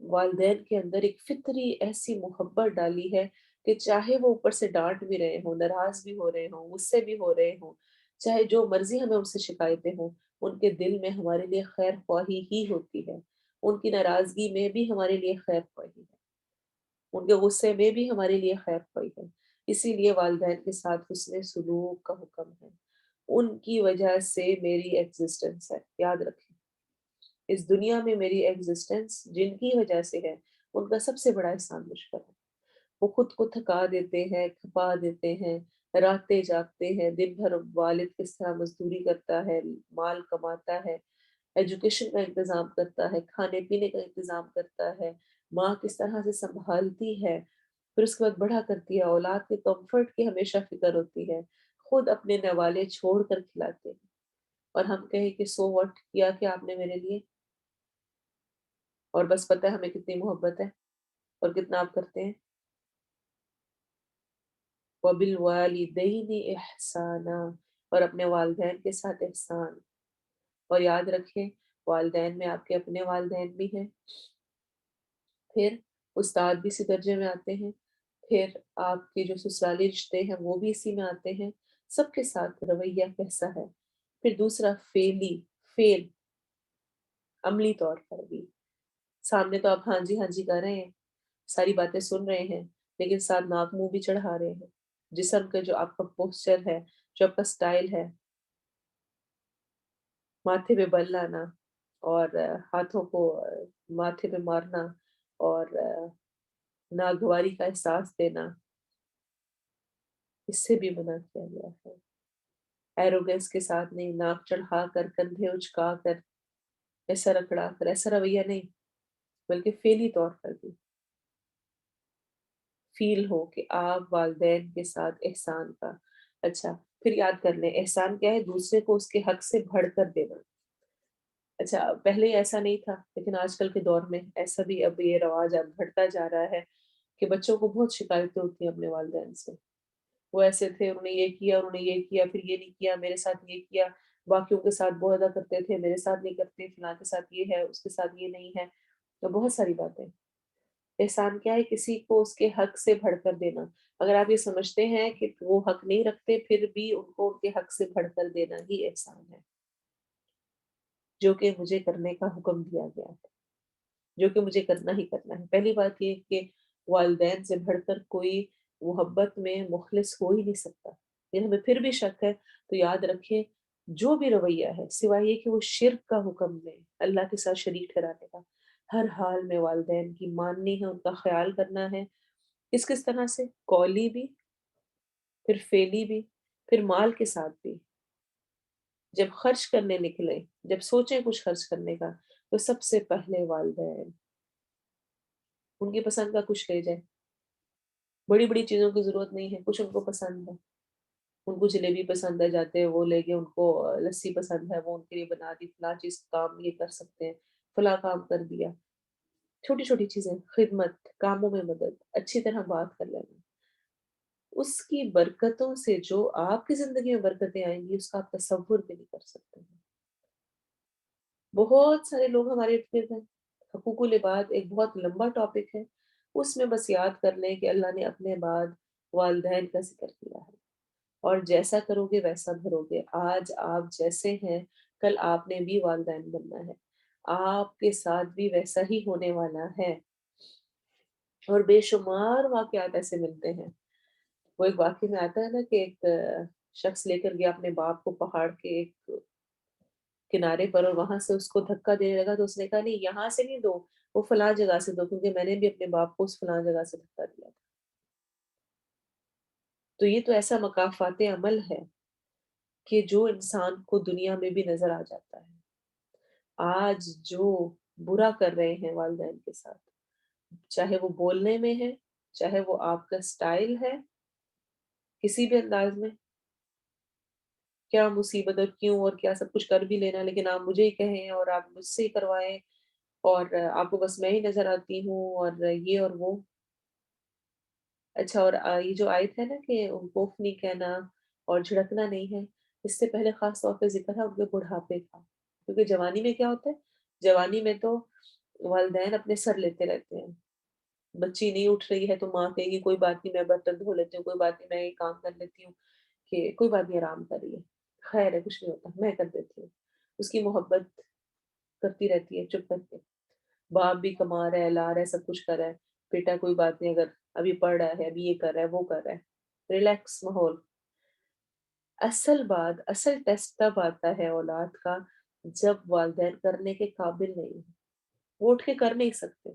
والدین کے اندر ایک فطری ایسی محبت ڈالی ہے کہ چاہے وہ اوپر سے ڈانٹ بھی رہے ہوں، ناراض بھی ہو رہے ہوں، غصے بھی ہو رہے ہوں، چاہے جو مرضی ہمیں ان سے شکایتیں ہوں، ان کے دل میں ہمارے لیے خیر خواہی ہی ہوتی ہے۔ ان کی ناراضگی میں بھی ہمارے لیے خیر خواہی ہے، ان کے غصے میں بھی ہمارے لیے خیر خواہی ہے۔ اسی لیے والدین کے ساتھ حسن سلوک کا حکم ہے۔ ان کی وجہ سے میری ایگزسٹنس ہے، یاد رکھیں۔ اس دنیا میں میری ایگزسٹنس جن کی وجہ سے ہے، ان کا سب سے بڑا احسان مجھ پر ہے۔ وہ خود کو تھکا دیتے ہیں، کھپا دیتے ہیں، راتیں جاگتے ہیں، دن بھر والد کس طرح مزدوری کرتا ہے، مال کماتا ہے، ایجوکیشن کا انتظام کرتا ہے، کھانے پینے کا انتظام کرتا ہے، ماں کس طرح سے سنبھالتی ہے، پھر اس کے بعد بڑا کرتی ہے، اولاد کے کمفرٹ کی ہمیشہ فکر ہوتی ہے، خود اپنے نوالے چھوڑ کر کھلاتے ہیں، اور ہم کہیں کہ سو واٹ، کیا کیا آپ نے میرے لیے، اور بس پتہ ہے ہمیں کتنی محبت ہے اور کتنا آپ کرتے ہیں۔ وَبِالْوَالِدَيْنِ إِحْسَانًا، اور اپنے والدین کے ساتھ احسان۔ اور یاد رکھیں، والدین میں آپ کے اپنے والدین بھی ہیں، پھر استاد بھی اسی درجے میں آتے ہیں، پھر آپ کے جو سسرالی رشتے ہیں وہ بھی اسی میں آتے ہیں۔ سب کے ساتھ رویہ کیسا ہے؟ پھر دوسرا فیل عملی طور پر بھی، سامنے تو آپ ہاں جی کر رہے ہیں، ساری باتیں سن رہے ہیں، لیکن ساتھ ناک منہ بھی چڑھا رہے ہیں۔ جسم کا جو آپ کا پوسچر ہے، جو آپ کا سٹائل ہے، ماتھے پہ بل لانا اور ہاتھوں کو ماتھے پہ مارنا اور ناگواری کا احساس دینا، اس سے بھی منع کیا گیا ہے۔ ایروگینس کے ساتھ نہیں، ناک چڑھا کر، کندھے اچکا کر، ایسا رگڑا کر، ایسا رویہ نہیں، بلکہ فعلی طور پر بھی فیل ہو کہ آپ والدین کے ساتھ احسان کا۔ اچھا، پھر یاد کر لیں احسان کیا ہے؟ دوسرے کو اس کے حق سے بڑھ کر دینا۔ اچھا، پہلے ایسا نہیں تھا، لیکن آج کل کے دور میں ایسا بھی اب یہ رواج اب بڑھتا جا رہا ہے کہ بچوں کو بہت شکایتیں ہوتی ہیں اپنے والدین سے۔ وہ ایسے تھے، انہوں نے یہ کیا، انہوں نے یہ کیا، پھر یہ نہیں کیا، میرے ساتھ یہ کیا، باقیوں کے ساتھ بہت زیادہ کرتے تھے، میرے ساتھ نہیں کرتے، فلاں کے ساتھ یہ ہے، اس کے ساتھ یہ نہیں ہے، تو بہت ساری باتیں۔ احسان کیا ہے؟ کسی کو اس کے حق سے بڑھ کر دینا۔ اگر آپ یہ سمجھتے ہیں کہ وہ حق نہیں رکھتے، پھر بھی ان کو ان کے حق سے بڑھ کر دینا ہی احسان ہے، جو کہ مجھے کرنے کا حکم دیا گیا ہے، جو کہ مجھے کرنا ہی کرنا ہے۔ پہلی بات یہ کہ والدین سے بڑھ کر کوئی محبت میں مخلص ہو ہی نہیں سکتا۔ لیکن ہمیں پھر بھی شک ہے تو یاد رکھیں، جو بھی رویہ ہے سوائے یہ کہ وہ شرک کا حکم دیں، اللہ کے ساتھ شریک ٹھہرانے کا، ہر حال میں والدین کی ماننی ہے، ان کا خیال کرنا ہے۔ کس طرح سے؟ قولی بھی، پھر فعلی بھی، پھر مال کے ساتھ بھی۔ جب خرچ کرنے نکلے، جب سوچیں کچھ خرچ کرنے کا، تو سب سے پہلے والدین، ان کی پسند کا کچھ لے جائیں۔ بڑی بڑی چیزوں کی ضرورت نہیں ہے، کچھ ان کو پسند ہے، ان کو جلیبی پسند ہے، جاتے ہیں وہ لے کے، ان کو لسی پسند ہے، وہ ان کے لیے بنا دی، فلاں چیز کام یہ کر سکتے ہیں، فلاں کام کر دیا۔ چھوٹی چھوٹی چیزیں، خدمت، کاموں میں مدد، اچھی طرح بات کر لینا، اس کی برکتوں سے جو آپ کی زندگی میں برکتیں آئیں گی، اس کا آپ تصور بھی نہیں کر سکتے ہیں۔ بہت سارے لوگ ہمارے ارد گرد ہیں۔ حقوق العباد ایک بہت لمبا ٹاپک ہے، اس میں بس یاد کر لیں کہ اللہ نے اپنے بعد والدین کا ذکر کیا ہے، اور جیسا کرو گے ویسا بھرو گے۔ آج آپ جیسے ہیں، کل آپ نے بھی والدین بننا ہے، آپ کے ساتھ بھی ویسا ہی ہونے والا ہے، اور بے شمار واقعات ایسے ملتے ہیں۔ وہ ایک واقعے میں آتا ہے نا کہ ایک شخص لے کر گیا اپنے باپ کو پہاڑ کے ایک کنارے پر، اور وہاں سے اس کو دھکا دینے لگا، تو اس نے کہا نہیں یہاں سے نہیں دو، وہ فلاں جگہ سے دو، کیونکہ میں نے بھی اپنے باپ کو اس فلاں جگہ سے دھکا دیا تھا۔ تو یہ تو ایسا مکافات عمل ہے کہ جو انسان کو دنیا میں بھی نظر آ جاتا ہے۔ آج جو برا کر رہے ہیں والدین کے ساتھ، چاہے وہ بولنے میں ہے، چاہے وہ آپ کا سٹائل ہے، کسی بھی انداز میں، کیا مصیبت اور کیوں اور کیا سب کچھ کر بھی لینا، لیکن آپ مجھے ہی کہیں اور آپ مجھ سے ہی کروائیں، اور آپ کو بس میں ہی نظر آتی ہوں، اور یہ اور وہ۔ اچھا، اور یہ جو آیت ہے نا کہ ان کو اف نہیں کہنا اور جھڑکنا نہیں ہے، اس سے پہلے خاص طور پہ ذکر ہے ان کے بڑھاپے کا، کیونکہ جوانی میں کیا ہوتا ہے؟ جوانی میں تو والدین اپنے سر لیتے رہتے ہیں، بچی نہیں اٹھ رہی ہے تو ماں کہے گی کوئی بات نہیں میں برتن دھو لیتی ہوں، کوئی بات نہیں میں یہ کام کر لیتی ہوں، کہ کوئی بات نہیں آرام کریے، خیر ہے کچھ نہیں ہوتا میں کر دیتی ہوں، اس کی محبت کرتی رہتی ہے چپ کر کے۔ باپ بھی کما رہا ہے، لا رہا ہے، سب کچھ کر رہا ہے، بیٹا کوئی بات نہیں، اگر ابھی پڑھ رہا ہے، ابھی یہ کر رہا ہے، وہ کر رہا ہے، ریلیکس ماحول۔ اصل بات، اصل ٹیسٹ تب آتا ہے اولاد کا جب والدین کرنے کے قابل نہیں ہیں، وہ اٹھ کے کر نہیں سکتے،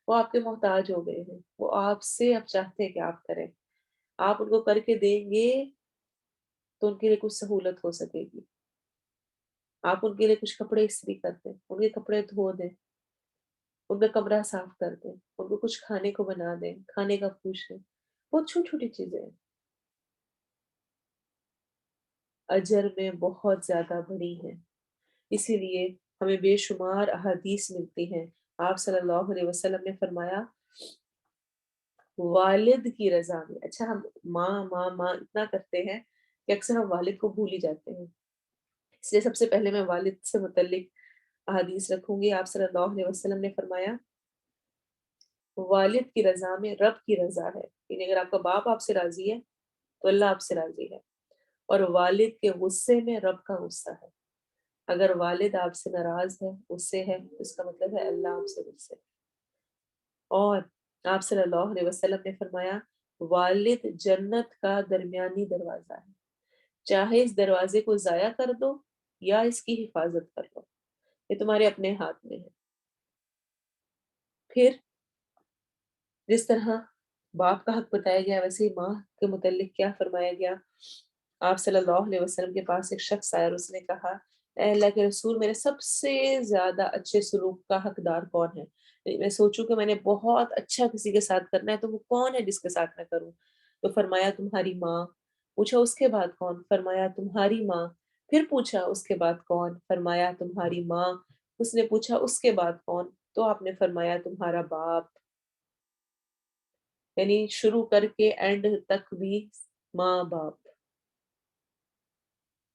وہ آپ کے محتاج ہو گئے ہیں، وہ آپ سے اب چاہتے ہیں کہ آپ کریں، آپ ان کو کر کے دیں گے تو ان کے لیے کچھ سہولت ہو سکے گی، آپ ان کے لیے کچھ کپڑے استری کر دیں، ان کے کپڑے دھو دیں، ان کا کمرہ صاف کر دیں، ان کو کچھ کھانے کو بنا دیں، کھانے کا پوچھ لیں، بہت چھوٹی چھوٹی چیزیں ہیں، اجر میں بہت زیادہ بڑی ہیں، اسی لیے ہمیں بے شمار احادیث ملتی ہیں۔ آپ صلی اللہ علیہ وسلم نے فرمایا والد کی رضا میں، اچھا ہم ماں ماں ماں اتنا کرتے ہیں کہ اکثر ہم والد کو بھول ہی جاتے ہیں، اس لیے سب سے پہلے میں والد سے متعلق احادیث رکھوں گی۔ آپ صلی اللہ علیہ وسلم نے فرمایا والد کی رضا میں رب کی رضا ہے، یعنی اگر آپ کا باپ آپ سے راضی ہے تو اللہ آپ سے راضی ہے، اور والد کے غصے میں رب کا غصہ ہے، اگر والد آپ سے ناراض ہے، غصے ہے، اس کا مطلب ہے اللہ آپ سے غصے ہے۔ اور آپ صلی اللہ علیہ وسلم نے فرمایا والد جنت کا درمیانی دروازہ ہے، چاہے اس دروازے کو ضائع کر دو یا اس کی حفاظت کر لو، یہ تمہارے اپنے ہاتھ میں ہے۔ پھر جس طرح باپ کا حق بتایا گیا ویسے ہی ماں کے متعلق کیا فرمایا گیا؟ آپ صلی اللہ علیہ وسلم کے پاس ایک شخص آیا اور اس نے کہا اے اللہ کے رسول میرے سب سے زیادہ اچھے سلوک کا حقدار کون ہے؟ میں سوچوں کہ میں نے بہت اچھا کسی کے ساتھ کرنا ہے تو وہ کون ہے جس کے ساتھ میں کروں؟ تو فرمایا تمہاری ماں۔ پوچھا اس کے بعد کون؟ فرمایا تمہاری ماں۔ پھر پوچھا اس کے بعد کون؟ فرمایا تمہاری ماں۔ اس نے پوچھا اس کے بعد کون؟ تو آپ نے فرمایا تمہارا باپ۔ یعنی شروع کر کے اینڈ تک بھی ماں باپ۔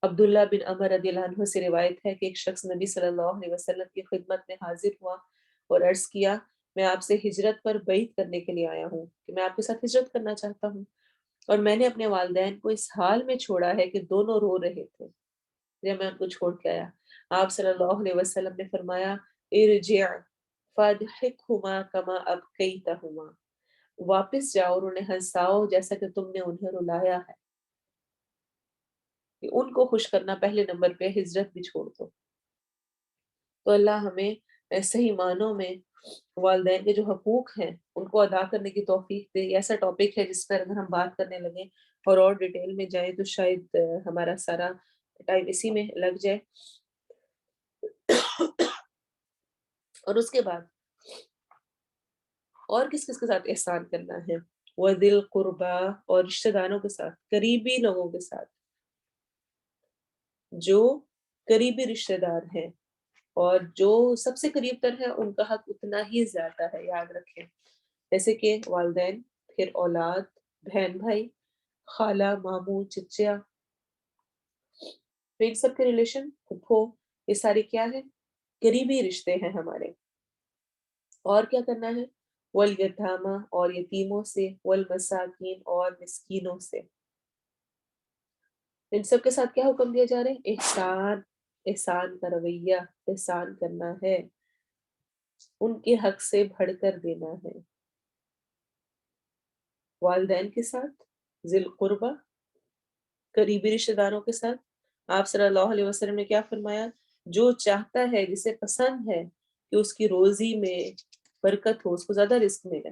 عبداللہ بن عمر رضی اللہ عنہ سے روایت ہے کہ ایک شخص نبی صلی اللہ علیہ وسلم کی خدمت میں حاضر ہوا اور عرض کیا میں آپ سے ہجرت پر بیعت کرنے کے لیے آیا ہوں کہ میں آپ کے ساتھ ہجرت کرنا چاہتا ہوں، اور میں نے اپنے والدین کو اس حال میں چھوڑا ہے کہ دونوں رو رہے تھے جب میں ان کو چھوڑ کے آیا۔ آپ صلی اللہ علیہ وسلم نے فرمایا ارجع فاضحکہما کما ابکیتہما، واپس جاؤ اور انہیں ہنساؤ جیسا کہ تم نے انہیں رلایا ہے، کہ ان کو خوش کرنا پہلے نمبر پہ، ہجرت بھی چھوڑ دو۔ تو اللہ ہمیں صحیح معنوں میں والدین کے جو حقوق ہیں ان کو ادا کرنے کی توفیق دے۔ یہ ایسا ٹاپک ہے جس پر اگر ہم بات کرنے لگیں اور ڈیٹیل میں جائیں تو شاید ہمارا سارا ٹائم اسی میں لگ جائے۔ اور اس کے بعد اور کس کس کے ساتھ احسان کرنا ہے؟ وَذِي الْقُرْبَى، اور رشتہ داروں کے ساتھ، قریبی لوگوں کے ساتھ، جو قریبی رشتہ دار ہیں اور جو سب سے قریب تر ہے ان کا حق اتنا ہی زیادہ ہے، یاد رکھیں، جیسے کہ والدین، پھر اولاد، بہن بھائی، خالہ ماموں چچا، پھر ان سب کے ریلیشن، پھپھو، یہ سارے کیا ہے؟ قریبی رشتے ہیں ہمارے۔ اور کیا کرنا ہے؟ والیتامى، اور یتیموں سے، والمساکین، اور مسکینوں سے، ان سب کے ساتھ کیا حکم دیا جا رہا ہے؟ احسان، احسان کا رویہ، احسان کرنا ہے، ان کے حق سے بڑھ کر دینا ہے۔ والدین کے ساتھ، ذی القربہ، قریبی رشتہ داروں کے ساتھ، آپ صلی اللہ علیہ وسلم نے کیا فرمایا؟ جو چاہتا ہے، جسے پسند ہے کہ اس کی روزی میں برکت ہو، اس کو زیادہ رزق ملے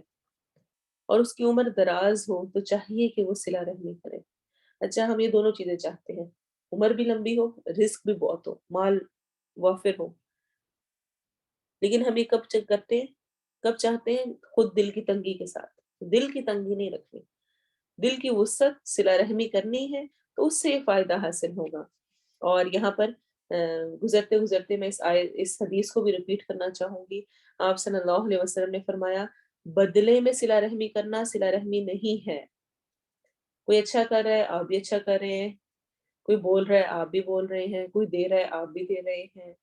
اور اس کی عمر دراز ہو، تو چاہیے کہ وہ صلہ رحمی کرے۔ اچھا ہم یہ دونوں چیزیں چاہتے ہیں، عمر بھی لمبی ہو، رزق بھی بہت ہو، مال وافر ہو، لیکن ہم یہ کب چیک کرتے ہیں، کب چاہتے ہیں؟ خود دل کی تنگی کے ساتھ۔ دل کی تنگی نہیں رکھنی، دل کی وسعت، صلہ رحمی کرنی ہے تو اس سے یہ فائدہ حاصل ہوگا۔ اور یہاں پر گزرتے گزرتے میں اس حدیث کو بھی ریپیٹ کرنا چاہوں گی۔ آپ صلی اللہ علیہ وسلم نے فرمایا بدلے میں صلہ رحمی کرنا صلہ رحمی نہیں ہے۔ کوئی اچھا کر رہا ہے آپ بھی اچھا کر رہے ہیں، کوئی بول رہا ہے آپ بھی بول رہے ہیں، کوئی دے رہا ہے آپ بھی دے رہے ہیں،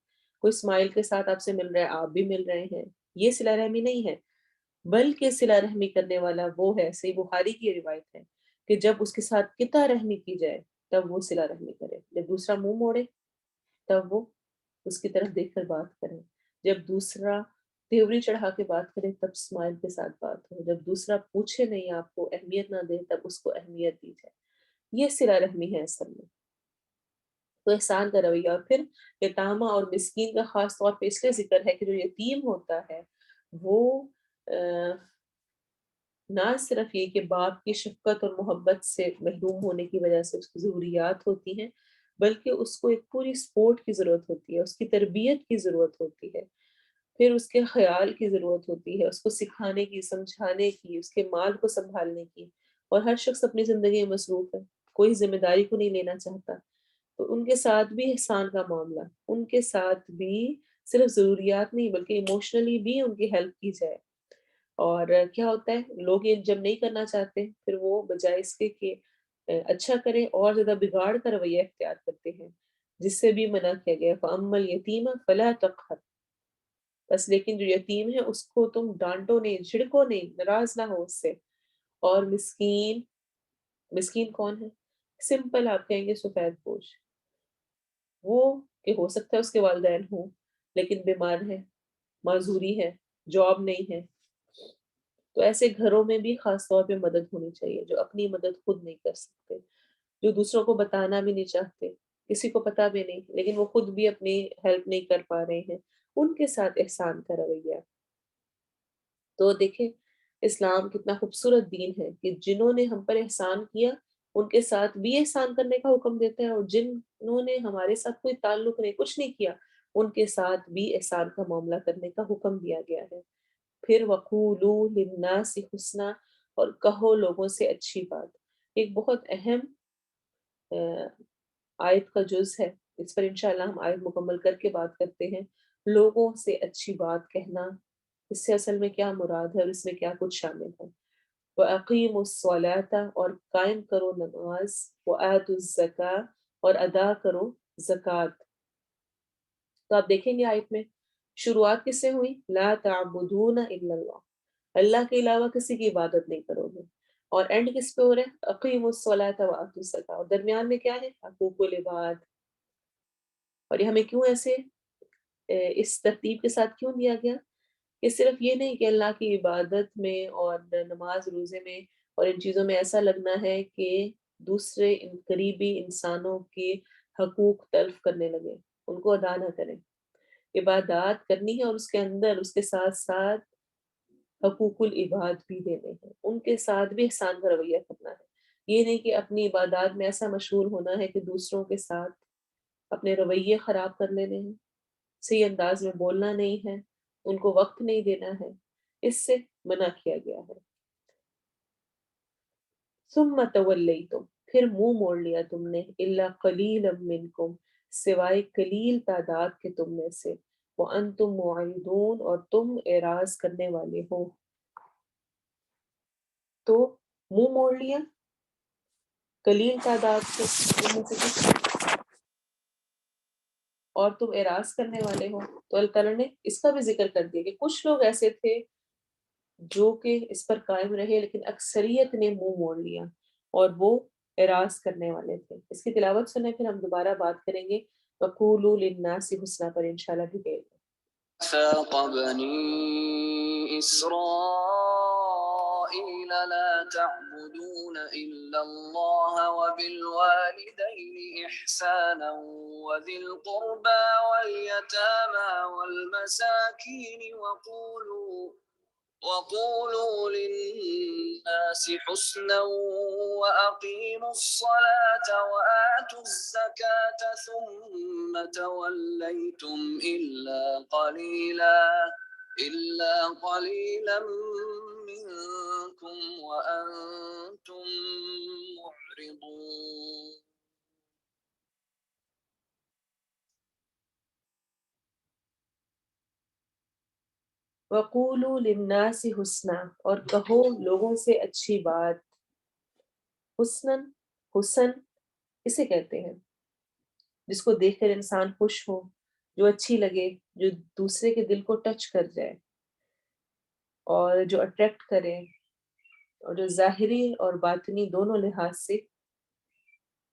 کوئی اسمائل کے ساتھ آپ سے مل رہا ہے آپ بھی مل رہے ہیں، یہ صلہ رحمی نہیں ہے، بلکہ صلہ رحمی کرنے والا وہ ہے، صحیح بخاری کی روایت ہے کہ جب اس کے ساتھ قطع رحمی کی جائے تب وہ صلہ رحمی کرے، جب دوسرا منہ موڑے تب وہ اس کی طرف دیکھ کر بات کرے، جب دوسرا تیوری چڑھا کے بات کرے تب اسمائل کے ساتھ بات ہو، جب دوسرا پوچھے نہیں آپ کو، اہمیت نہ دے، تب اس کو اہمیت دی جائے، یہ صلہ رحمی ہے اصل میں۔ تو احسان کا رویہ، اور پھر یتامہ اور مسکین کا خاص طور پہ اس لیے ذکر ہے کہ جو یتیم ہوتا ہے وہ نہ صرف یہ کہ باپ کی شفقت اور محبت سے محروم ہونے کی وجہ سے اس کی ضروریات ہوتی ہیں، بلکہ اس کو ایک پوری سپورٹ کی ضرورت ہوتی ہے، اس کی تربیت کی ضرورت ہوتی ہے، پھر اس کے خیال کی ضرورت ہوتی ہے، اس کو سکھانے کی، سمجھانے کی، اس کے مال کو سنبھالنے کی، اور ہر شخص اپنی زندگی میں مصروف ہے، کوئی ذمہ داری کو نہیں لینا چاہتا، تو ان کے ساتھ بھی احسان کا معاملہ، ان کے ساتھ بھی صرف ضروریات نہیں بلکہ ایموشنلی بھی ان کی ہیلپ کی جائے۔ اور کیا ہوتا ہے لوگ یہ جب نہیں کرنا چاہتے پھر وہ بجائے اس کے کہ اچھا کریں اور زیادہ بگاڑ کا رویہ اختیار کرتے ہیں، جس سے بھی منع کیا گیا فَأَمَّا الْيَتِيمَ فَلَا تَقْهَرْ، بس لیکن جو یتیم ہے اس کو تم ڈانٹو نہیں، جھڑکو نہیں، ناراض نہ ہو اس سے۔ اور مسکین، مسکین کون ہے؟ سمپل آپ کہیں گے سفید پوش، وہ کہ ہو سکتا ہے اس کے والدین ہوں لیکن بیمار ہے، معذوری ہے، جاب نہیں ہے، تو ایسے گھروں میں بھی خاص طور پہ مدد ہونی چاہیے، جو اپنی مدد خود نہیں کر سکتے، جو دوسروں کو بتانا بھی نہیں چاہتے، کسی کو پتا بھی نہیں لیکن وہ خود بھی اپنی ہیلپ نہیں کر پا رہے ہیں، ان کے ساتھ احسان کا رویہ۔ تو دیکھیں اسلام کتنا خوبصورت دین ہے کہ جنہوں نے ہم پر احسان کیا ان کے ساتھ بھی احسان کرنے کا حکم دیتا ہے، اور جنہوں نے ہمارے ساتھ کوئی تعلق نہیں، کچھ نہیں کیا، ان کے ساتھ بھی احسان کا معاملہ کرنے کا حکم دیا گیا ہے۔ پھر وَقُولُوا لِلنَّاسِ حُسْنًا، اور کہو لوگوں سے اچھی بات، ایک بہت اہم آیت کا جز ہے، اس پر انشاءاللہ ہم آیت مکمل کر کے بات کرتے ہیں۔ لوگوں سے اچھی بات کہنا، اس سے اصل میں کیا مراد ہے اور اس میں کیا کچھ شامل ہے۔ وَأَقِيمُوا الصَّلَاةَ، اور قائم کرو نماز، وَآتُوا الزَّكَاةَ، اور ادا کرو زکوٰۃ۔ تو آپ دیکھیں گے آیت میں شروعات کس سے ہوئی؟ لا تعبدون الا اللہ، اللہ کے علاوہ کسی کی عبادت نہیں کرو گے، اور اینڈ کس پہ ہو رہا ہے؟ اقیموا الصلاۃ وآتوا الزکاۃ، اور درمیان میں کیا ہے؟ حقوق العباد۔ اور یہ ہمیں کیوں ایسے اس ترتیب کے ساتھ کیوں دیا گیا؟ کہ صرف یہ نہیں کہ اللہ کی عبادت میں اور نماز روزے میں اور ان چیزوں میں ایسا لگنا ہے کہ دوسرے قریبی انسانوں کے حقوق تلف کرنے لگے، ان کو ادا نہ کریں، عبادات کرنی ہے اور اس کے اندر اس کے ساتھ ساتھ حقوق العباد بھی دینے ہیں، ان کے ساتھ بھی احسان کا رویہ کرنا ہے۔ یہ نہیں کہ اپنی عبادات میں ایسا مشغول ہونا ہے کہ دوسروں کے ساتھ اپنے رویے خراب کر لینے ہیں، صحیح انداز میں بولنا نہیں ہے، ان کو وقت نہیں دینا ہے، اس سے منع کیا گیا ہے۔ ثم تولیتم، پھر منہ موڑ لیا تم نے، الا قلیلا منکم، سوائے قلیل تعداد کے تم میں سے، وانتم معرضون، اور تم اعراض کرنے والے ہو۔ تو منہ موڑ لیا قلیل تعداد کے تم میں سے کچھ، اور تم اعراض کرنے والے ہو، تو اللہ تعالیٰ نے اس کا بھی ذکر کر دیا کہ کچھ لوگ ایسے تھے جو کہ اس پر قائم رہے لیکن اکثریت نے منہ موڑ لیا اور وہ اعراض کرنے والے تھے۔ اس کی تلاوت سنیں پھر ہم دوبارہ بات کریں گے وَقُولُوا لِلنَّاسِ حُسْنًا پر انشاءاللہ بھی گئے۔ ميثاق بني إسرائيل لا تعبدون إلا الله وبالوالدين إحسانا وذي القربى واليتامى والمساكين وقولوا للناس حسنا وأقيموا الصلاة وآتوا الزكاة ثم توليتم إلا قليلا منكم وأنتم معرضون۔ وَقُولُوا لِلنَّاسِ حُسْنًا، اور کہو لوگوں سے اچھی بات۔ حسنًا، حسن اسے کہتے ہیں جس کو دیکھ کر انسان خوش ہو، جو اچھی لگے، جو دوسرے کے دل کو ٹچ کر جائے۔ اور جو اٹریکٹ کرے اور جو ظاہری اور باطنی دونوں لحاظ سے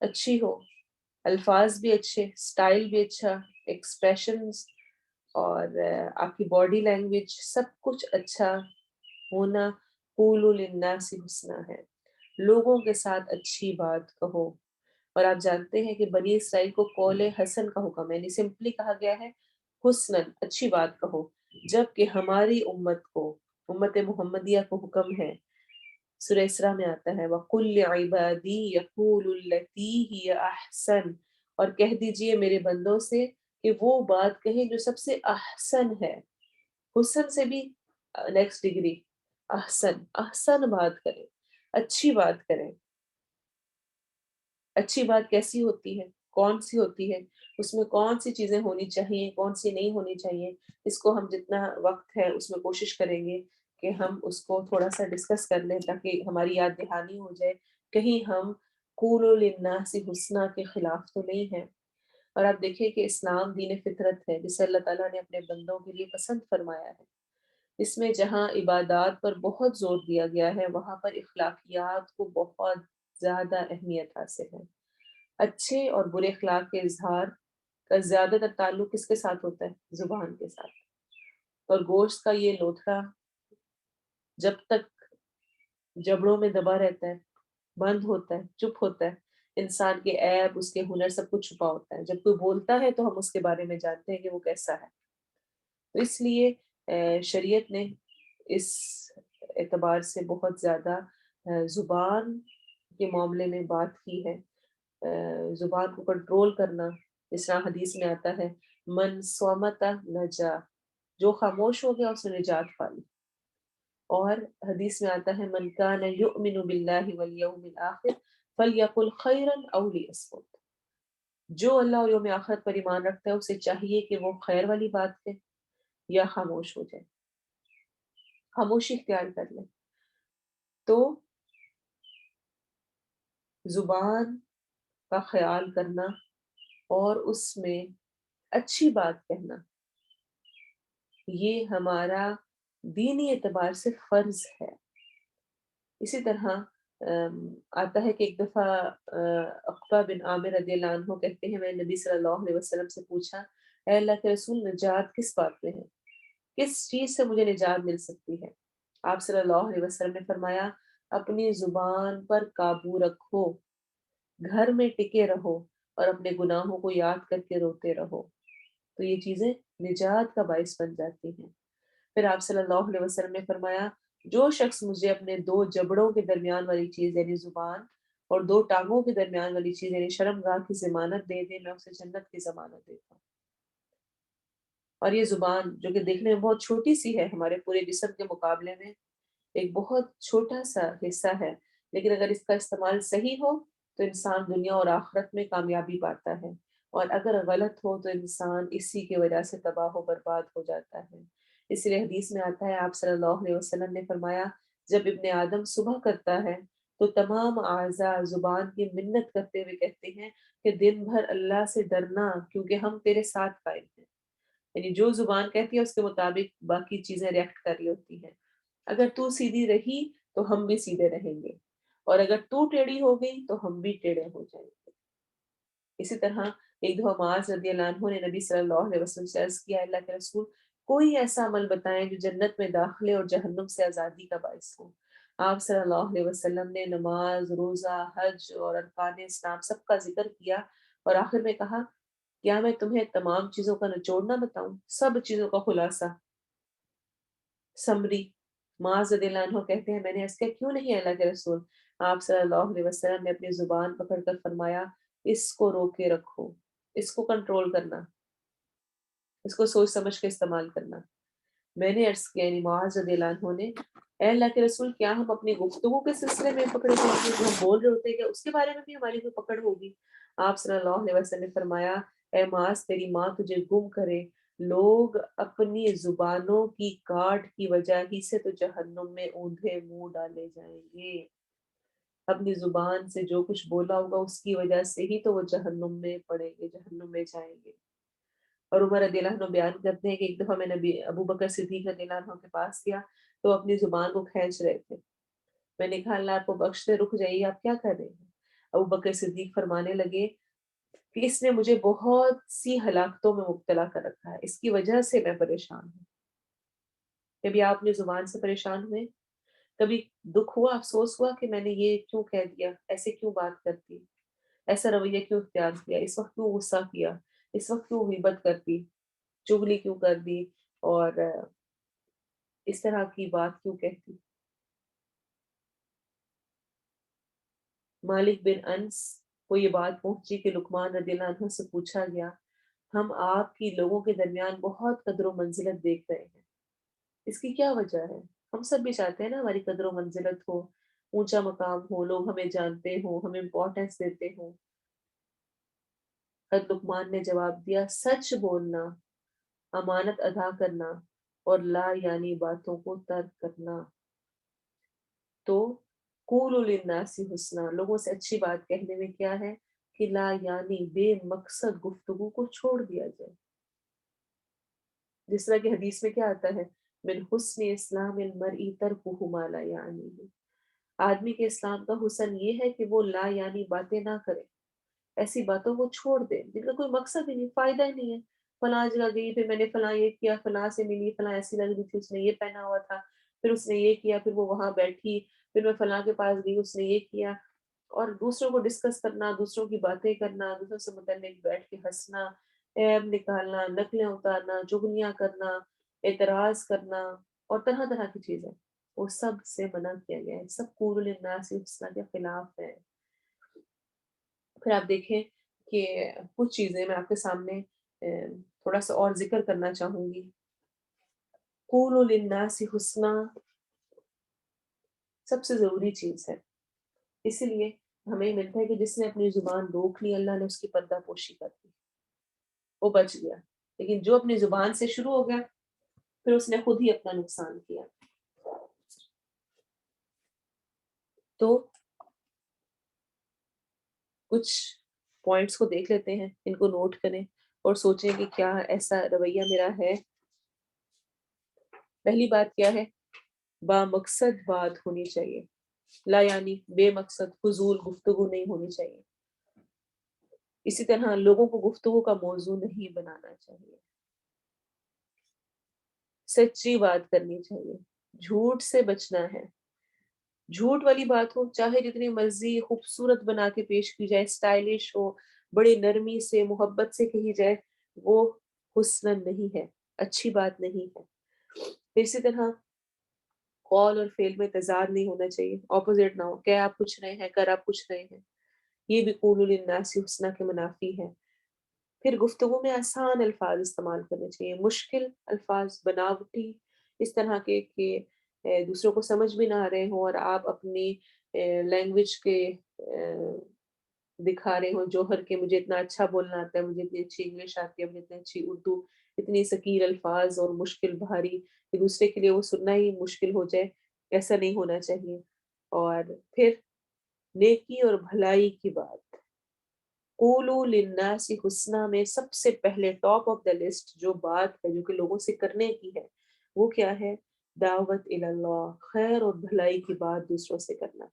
اچھی ہو، الفاظ بھی اچھے، اسٹائل بھی اچھا، ایکسپریشنز اور آپ کی باڈی لینگویج سب کچھ اچھا ہونا، قولوا للناس حسنا ہے، لوگوں کے ساتھ اچھی بات کہو۔ اور آپ جانتے ہیں کہ بنی اسرائیل کو قول حسن کا حکم ہے، یعنی سمپلی کہا گیا ہے حسناً، اچھی بات کہو، جبکہ ہماری امت کو، امت محمدیہ کو حکم ہے، سورہ اسراء میں آتا ہے وَقُلْ لِعِبَادِي يَقُولُوا الَّتِي هِيَ أَحْسَنُ، اور کہہ دیجئے میرے بندوں سے کہ وہ بات کہیں جو سب سے احسن ہے، حسن سے بھی نیکسٹ ڈگری، احسن، احسن بات کریں، اچھی بات کریں۔ اچھی بات کیسی ہوتی ہے، کون سی ہوتی ہے، اس میں کون سی چیزیں ہونی چاہیے، کون سی نہیں ہونی چاہیے، اس کو ہم جتنا وقت ہے اس میں کوشش کریں گے کہ ہم اس کو تھوڑا سا ڈسکس کر لیں تاکہ ہماری یاد دہانی ہو جائے، کہیں ہم قولوا للناس حسنا کے خلاف تو نہیں ہیں۔ اور آپ دیکھیں کہ اسلام دین فطرت ہے جسے اللہ تعالیٰ نے اپنے بندوں کے لیے پسند فرمایا ہے۔ اس میں جہاں عبادات پر بہت زور دیا گیا ہے وہاں پر اخلاقیات کو بہت زیادہ اہمیت حاصل ہے۔ اچھے اور برے اخلاق کے اظہار کا زیادہ تر تعلق کس کے ساتھ ہوتا ہے؟ زبان کے ساتھ۔ اور گوشت کا یہ لوتھڑا جب تک جبڑوں میں دبا رہتا ہے، بند ہوتا ہے، چپ ہوتا ہے، انسان کے عیب، اس کے ہنر سب کچھ چھپا ہوتا ہے، جب کوئی بولتا ہے تو ہم اس کے بارے میں جانتے ہیں کہ وہ کیسا ہے۔ تو اس لیے شریعت نے اس اعتبار سے بہت زیادہ زبان کے معاملے میں بات کی ہے۔ زبان کو کنٹرول کرنا، اس طرح حدیث میں آتا ہے من صامت نجا، جو خاموش ہو گیا اس نے نجات پا لی۔ اور حدیث میں آتا ہے من کان یؤمن باللہ والیوم الآخر فلیقل خیرا او لیصمت، جو اللہ اور یوم آخرت پر ایمان رکھتا ہے اسے چاہیے کہ وہ خیر والی بات کہے یا خاموش ہو جائے، خاموشی اختیار کر لیں۔ تو زبان کا خیال کرنا اور اس میں اچھی بات کہنا، یہ ہمارا دینی اعتبار سے فرض ہے۔ اسی طرح آتا ہے کہ ایک دفعہ عقبہ بن عامر رضی اللہ عنہ کہتے ہیں میں نے نبی صلی اللہ علیہ وسلم سے پوچھا اے اللہ کے رسول نجات کس بات میں ہے، کس چیز سے مجھے نجات مل سکتی ہے؟ آپ صلی اللہ علیہ وسلم نے فرمایا اپنی زبان پر قابو رکھو، گھر میں ٹکے رہو اور اپنے گناہوں کو یاد کر کے روتے رہو، تو یہ چیزیں نجات کا باعث بن جاتی ہیں۔ پھر آپ صلی اللہ علیہ وسلم نے فرمایا جو شخص مجھے اپنے دو جبڑوں کے درمیان والی چیز یعنی زبان اور دو ٹانگوں کے درمیان والی چیز یعنی شرمگاہ کی ضمانت دے دے میں اسے جنت کی ضمانت دیتا ہوں۔ اور یہ زبان جو کہ دیکھنے میں بہت چھوٹی سی ہے ہمارے پورے جسم کے مقابلے میں ایک بہت چھوٹا سا حصہ ہے، لیکن اگر اس کا استعمال صحیح ہو تو انسان دنیا اور آخرت میں کامیابی پاتا ہے، اور اگر غلط ہو تو انسان اسی کی وجہ سے تباہ و برباد ہو جاتا ہے۔ اس لیے حدیث میں آتا ہے آپ صلی اللہ علیہ وسلم نے فرمایا جب ابن آدم صبح کرتا ہے تو تمام اعضاء زبان کی منت کرتے ہوئے کہتے ہیں کہ دن بھر اللہ سے ڈرنا کیونکہ ہم تیرے ساتھ قائم ہیں، یعنی جو زبان کہتی ہے اس کے مطابق باقی چیزیں ریئیکٹ کر رہی ہوتی ہیں۔ اگر تو سیدھی رہی تو ہم بھی سیدھے رہیں گے، اور اگر تو ٹیڑھی ہو گئی تو ہم بھی ٹیڑھے ہو جائیں گے۔ اسی طرح ایک دفعہ معاذ رضی اللہ عنہ نے نبی صلی اللہ علیہ وسلم سے عرض کیا اللہ کے رسول کوئی ایسا عمل بتائیں جو جنت میں داخلے اور جہنم سے آزادی کا باعث ہو۔ آپ صلی اللہ علیہ وسلم نے نماز، روزہ، حج اور ارکان اسلام سب کا ذکر کیا اور آخر میں کہا کیا میں تمہیں تمام چیزوں کا نچوڑ نہ بتاؤں، سب چیزوں کا خلاصہ، سمری۔ معاذ رضی اللہ عنہ کہتے ہیں میں نے عرض کیا کیوں نہیں اللہ کے رسول؟ آپ صلی اللہ علیہ وسلم نے اپنی زبان پکڑ کر فرمایا اس کو روکے رکھو، اس کو کنٹرول کرنا، اس کو سوچ سمجھ کے استعمال کرنا۔ میں نے عرض کیا یعنی معاذ رضی اللہ عنہ نے اے اللہ کے رسول کیا ہم اپنی گفتگو کے سلسلے میں پکڑے جائیں گے جو ہم بول رہے ہوتے ہیں کیا اس کے بارے میں بھی ہماری کوئی پکڑ ہوگی؟ آپ صلی اللہ علیہ وسلم نے فرمایا اے معاذ تیری ماں تجھے گم کرے، لوگ اپنی زبانوں کی کاٹ کی وجہ ہی سے تو جہنم میں اوندھے منہ ڈالے جائیں گے، اپنی زبان سے جو کچھ بولا ہوگا اس کی وجہ سے ہی تو وہ جہنم میں پڑیں گے، جہنم میں جائیں گے۔ اور عمر رضی اللہ عنہ بیان کرتے ہیں کہ ایک دفعہ میں نبی ابو بکر صدیق رضی اللہ عنہ کے پاس گیا، تو اپنی زبان کو کھینچ رہے تھے. میں نے کہا اللہ آپ کو بخش دے، رک جائیے، آپ کیا کر رہے ہیں؟ ابو بکر صدیق فرمانے لگے کہ اس نے مجھے بہت سی ہلاکتوں میں مبتلا کر رکھا ہے، اس کی وجہ سے میں پریشان ہوں. کبھی آپ اپنی زبان سے پریشان ہوئے؟ کبھی دکھ ہوا، افسوس ہوا کہ میں نے یہ کیوں کہہ دیا، ایسے کیوں بات کرتی، ایسا رویہ کیوں اختیار کیا، اس وقت کیوں غصہ کیا، اس وقت کیوں غیبت کرتی، چغلی کیوں کر دی، اور اس طرح کی بات کیوں کہتی؟ مالک بن انس کو یہ بات پہنچی کہ لقمان رضی اللہ عنہ سے پوچھا گیا ہم آپ کی لوگوں کے درمیان بہت قدر و منزلت دیکھ رہے ہیں، اس کی کیا وجہ ہے؟ ہم سب بھی چاہتے ہیں نا ہماری قدر و منزلت ہو، اونچا مقام ہو، لوگ ہمیں جانتے ہوں، ہمیں امپورٹنس دیتے ہوں. حضرت لقمان نے جواب دیا سچ بولنا، امانت ادا کرنا اور لا یعنی باتوں کو ترک کرنا. تو قولوا للناس حسنا، لوگوں سے اچھی بات کہنے میں کیا ہے کہ لا یعنی بے مقصد گفتگو کو چھوڑ دیا جائے. جس طرح کہ حدیث میں کیا آتا ہے من حسن اسلام المرء ترکہ ما لا یعنی، آدمی کے اسلام کا حسن یہ ہے کہ وہ لا یعنی باتیں نہ کرے، ایسی باتوں کو چھوڑ دے جن کا کوئی مقصد ہی نہیں، فائدہ ہی نہیں ہے. فلاں جگہ گئی پھر میں نے فلاں یہ کیا، فلاں سے ملی، فلاں ایسی لگ رہی تھی، اس نے یہ پہنا ہوا تھا، پھر اس نے یہ کیا، پھر وہ وہاں بیٹھی، پھر میں فلاں کے پاس گئی اس نے یہ کیا. اور دوسروں کو ڈسکس کرنا، دوسروں کی باتیں کرنا، دوسروں سے متعلق بیٹھ کے ہنسنا، عیب نکالنا، نقلیں اتارنا، چغلیاں کرنا، اعتراض کرنا اور طرح طرح کی چیزیں، وہ سب سے منع کیا گیا ہے. سب قول للناس حسنا کے خلاف ہے. پھر آپ دیکھیں کہ کچھ چیزیں میں آپ کے سامنے تھوڑا سا اور ذکر کرنا چاہوں گی. قولوا للناس حسنا سب سے ضروری چیز ہے، اسی لیے ہمیں ملتا ہے کہ جس نے اپنی زبان روک لی اللہ نے اس کی پردہ پوشی کر دی، وہ بچ گیا. لیکن جو اپنی زبان سے شروع ہو گیا پھر اس نے خود ہی اپنا نقصان کیا. تو کچھ پوائنٹس کو دیکھ لیتے ہیں، ان کو نوٹ کریں اور سوچیں کہ کیا ایسا رویہ میرا ہے. پہلی بات کیا ہے؟ با مقصد بات ہونی چاہیے، لا یعنی بے مقصد فضول گفتگو نہیں ہونی چاہیے. اسی طرح لوگوں کو گفتگو کا موضوع نہیں بنانا چاہیے. سچی بات کرنی چاہیے، جھوٹ سے بچنا ہے. جھوٹ والی بات ہو چاہے جتنی مرضی خوبصورت بنا کے پیش کی جائے، اسٹائلش ہو، بڑی نرمی سے محبت سے کہی جائے، وہ حسن نہیں ہے، اچھی بات نہیں ہے. اسی طرح قول اور فعل میں تضاد نہیں ہونا چاہیے، اپوزٹ نہ ہو، کہ آپ کچھ رہے ہیں کر آپ کچھ رہے ہیں، یہ بھی قول للناس حسنا کے منافی ہے. پھر گفتگو میں آسان الفاظ استعمال کرنے چاہیے، مشکل الفاظ بناوٹی اس طرح کے کہ دوسروں کو سمجھ بھی نہ آ رہے ہوں اور آپ اپنی لینگویج کے دکھا رہے ہوں جوہر کے مجھے اتنا اچھا بولنا آتا ہے، مجھے اتنی اچھی انگلش آتی ہے، مجھے اتنی اچھی اردو، اتنی ثقیل الفاظ اور مشکل بھاری کہ دوسرے کے لیے وہ سننا ہی مشکل ہو جائے، ایسا نہیں ہونا چاہیے. اور پھر نیکی اور بھلائی کی بات، قولوا للناس حسنا میں سب سے پہلے ٹاپ آف دا لسٹ جو بات ہے جو کہ لوگوں سے کرنے کی ہے وہ کیا ہے؟ دعوت اللہ، خیر اور بھلائی کی بات دوسروں سے کرنا.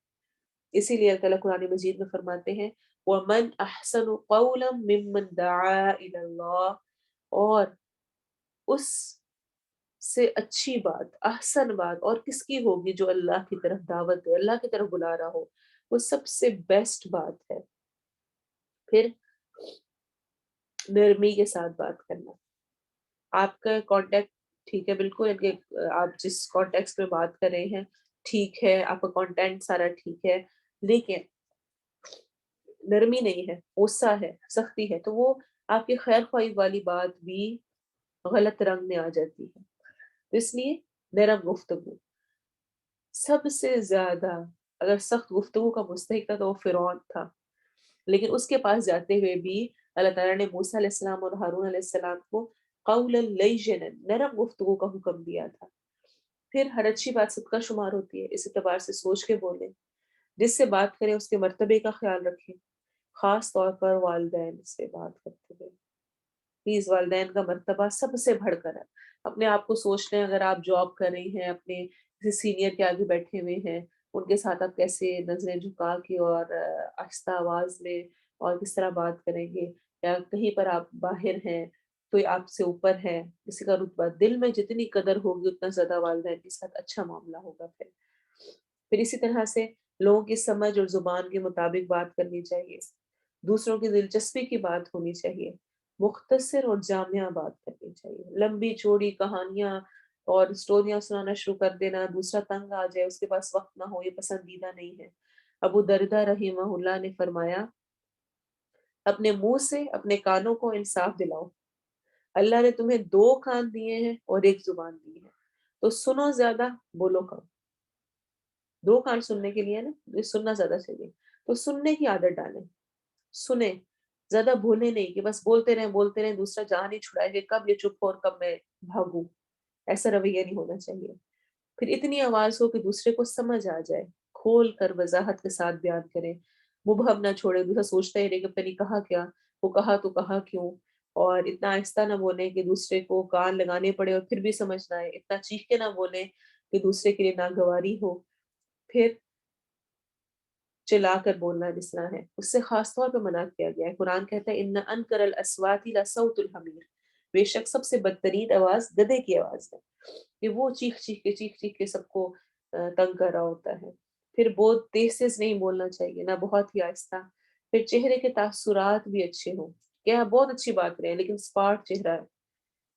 اسی لیے اللہ تعالیٰ قرآن مجید میں فرماتے ہیں وَمَنْ أَحْسَنُ قَوْلًا مِّمَّنْ دَعَا إِلَى اللَّهِ، اور اس سے اچھی بات، احسن بات اور کس کی ہوگی جو اللہ کی طرف دعوت دے، اللہ کی طرف بلا رہا ہو، وہ سب سے بیسٹ بات ہے. پھر نرمی کے ساتھ بات کرنا. آپ کا کانٹیکٹ ٹھیک ہے، بالکل آپ جس کانٹیکٹ میں بات کر رہے ہیں ٹھیک ہے، آپ کا کانٹینٹ سارا ٹھیک ہے، لیکن نرمی نہیں ہے، غصہ ہے، سختی ہے، تو وہ آپ کی خیر خواہی والی بات بھی غلط رنگ میں آ جاتی ہے. اس لیے نرم گفتگو. سب سے زیادہ اگر سخت گفتگو کا مستحق تھا تو وہ فرعون تھا، لیکن اس کے پاس جاتے ہوئے بھی اللہ تعالیٰ نے موسیٰ علیہ السلام اور ہارون علیہ السلام کو قولا لینا نرم گفتگو کا حکم دیا تھا. پھر ہر اچھی بات صدقہ شمار ہوتی ہے، اس اعتبار سے سوچ کے بولیں، جس سے بات کریں اس کے مرتبے کا خیال رکھیں، خاص طور پر والدین سے بات کرتے ہوئے. پلیز والدین کا مرتبہ سب سے بڑھ کر ہے. اپنے آپ کو سوچ لیں اگر آپ جاب کر رہی ہیں، اپنے کسی سینئر کے آگے بیٹھے ہوئے ہیں، ان کے ساتھ آپ کیسے نظریں جھکا کے اور آہستہ آواز میں اور کس طرح بات کریں گے، یا کہیں پر آپ باہر ہیں، کوئی آپ سے اوپر ہے، کسی کا رتبہ، دل میں جتنی قدر ہوگی اتنا زیادہ والدین کے ساتھ اچھا معاملہ ہوگا پھر اسی طرح سے لوگوں کی سمجھ اور زبان کے مطابق بات کرنی چاہیے، دوسروں کی دلچسپی کی بات ہونی چاہیے، مختصر اور جامع بات کرنی چاہیے، لمبی چوڑی کہانیاں اور اسٹوریاں سنانا شروع کر دینا، دوسرا تنگ آ جائے، اس کے پاس وقت نہ ہو، یہ پسندیدہ نہیں ہے۔ ابو دردہ رحمہ اللہ نے فرمایا، اپنے منہ سے اپنے کانوں کو انصاف دلاؤ، اللہ نے تمہیں 2 کان دیے ہیں اور 1 زبان دی ہے، تو سنو زیادہ، بولو کم۔ 2 کان سننے کے لیے نا، یہ سننا زیادہ چاہیے، تو سننے کی عادت ڈالیں، سنیں، زیادہ بولے نہیں کہ بس بولتے رہیں، دوسرا جہاں نہیں چھڑائے کہ کب یہ چپ ہو اور کب میں بھاگوں، ایسا رویہ نہیں ہونا چاہیے۔ پھر اتنی آواز ہو کہ دوسرے کو سمجھ آ جائے، کھول کر وضاحت کے ساتھ بیان کریں، مبہم نہ چھوڑے، دوسرا سوچتا ہی رہے کہ پتہ نہیں کہا کیا، وہ کہا تو کہا کیوں، اور اتنا آہستہ نہ بولیں کہ دوسرے کو کان لگانے پڑے اور پھر بھی سمجھ نہ آئے، اتنا چیخ کے نہ بولیں کہ دوسرے کے لیے ناگواری ہو، پھر چلا کر بولنا جس طرح ہے اس سے خاص طور پہ منع کیا گیا ہے۔ قرآن کہتا ہے ان انکر الاصوات لصوت الحمیر، بے شک سب سے بدترین آواز گدھے کی آواز ہے، کہ وہ چیخ چیخ کے سب کو تنگ کر رہا ہوتا ہے۔ پھر بہت تیز تیز نہیں بولنا چاہیے، نہ بہت ہی آہستہ۔ پھر چہرے کے تاثرات بھی اچھے ہوں، کہ آپ بہت اچھی بات کریں لیکن اسپاٹ چہرہ ہے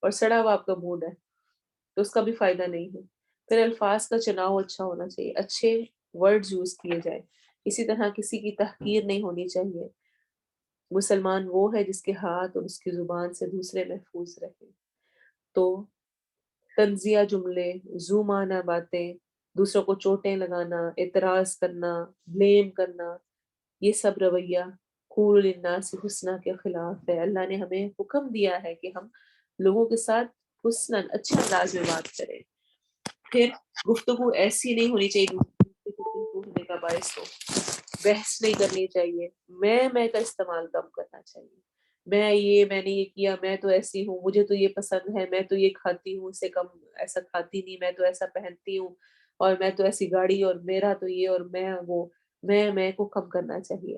اور سڑا ہوا آپ کا موڈ ہے تو اس کا بھی فائدہ نہیں ہے۔ پھر الفاظ کا چناؤ اچھا ہونا چاہیے، اچھے ورڈز یوز کیے جائیں، اسی طرح کسی کی تحقیر نہیں ہونی چاہیے۔ مسلمان وہ ہے جس کے ہاتھ اور اس کی زبان سے دوسرے محفوظ رہیں۔ تو طنزیہ جملے، ذو معنی باتیں، دوسروں کو چوٹیں لگانا، اعتراض کرنا، بلیم کرنا، یہ سب رویہ قول للناس حسنیٰ کے خلاف ہے۔ اللہ نے ہمیں حکم دیا ہے کہ ہم لوگوں کے ساتھ حسناً اچھے انداز میں بات کریں۔ پھر گفتگو ایسی نہیں ہونی چاہیے دوسرے کو ٹوٹنے کا باعث ہو، بحث نہیں کرنی چاہیے، میں کا استعمال کم کرنا چاہیے، میں نے یہ کیا، میں تو ایسی ہوں، مجھے تو یہ پسند ہے، میں تو یہ کھاتی ہوں، اس سے کم ایسا کھاتی نہیں، میں تو ایسا پہنتی ہوں، اور میں تو ایسی گاڑی، اور میرا تو یہ، اور میں وہ، میں کو کم کرنا چاہیے۔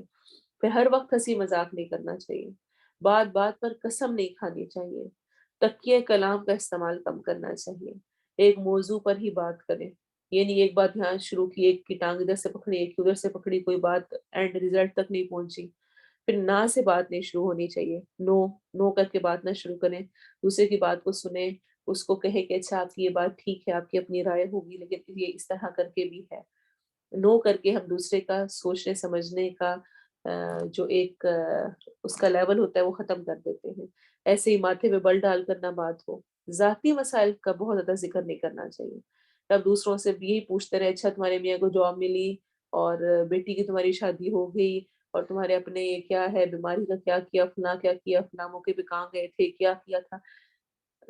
پھر ہر وقت ہنسی مذاق نہیں کرنا چاہیے، بات بات پر قسم نہیں کھانی چاہیے، تکیہ کلام کا استعمال کم کرنا چاہیے، ایک موضوع پر ہی بات کریں، یہ نہیں ایک بات یہاں شروع کی، ایک کی ٹانگ ادھر سے پکڑی، ایک کی ادھر سے پکڑی، کوئی بات اینڈ ریزلٹ تک نہیں پہنچی۔ پھر نہ سے بات نہیں شروع ہونی چاہیے، نو نو کر کے بات نہ شروع کریں، دوسرے کی بات کو سنیں، اس کو کہے کہ اچھا آپ کی یہ بات ٹھیک ہے، آپ کی اپنی رائے ہوگی لیکن یہ اس طرح کر کے بھی ہے۔ نو کر کے ہم دوسرے کا سوچنے سمجھنے کا جو ایک اس کا لیول ہوتا ہے وہ ختم کر دیتے ہیں۔ ایسے ہی ماتھے پہ بل ڈال کر نہ بات ہو، ذاتی مسائل کا بہت زیادہ ذکر نہیں کرنا چاہیے۔ تب دوسروں سے بھی یہی پوچھتے رہے، اچھا تمہارے میاں کو جاب ملی اور بیٹی کی تمہاری شادی ہو گئی، اور تمہارے اپنے یہ کیا ہے، بیماری کا کیا کیا، فلاں موقع پہ کہاں گئے تھے، کیا کیا تھا۔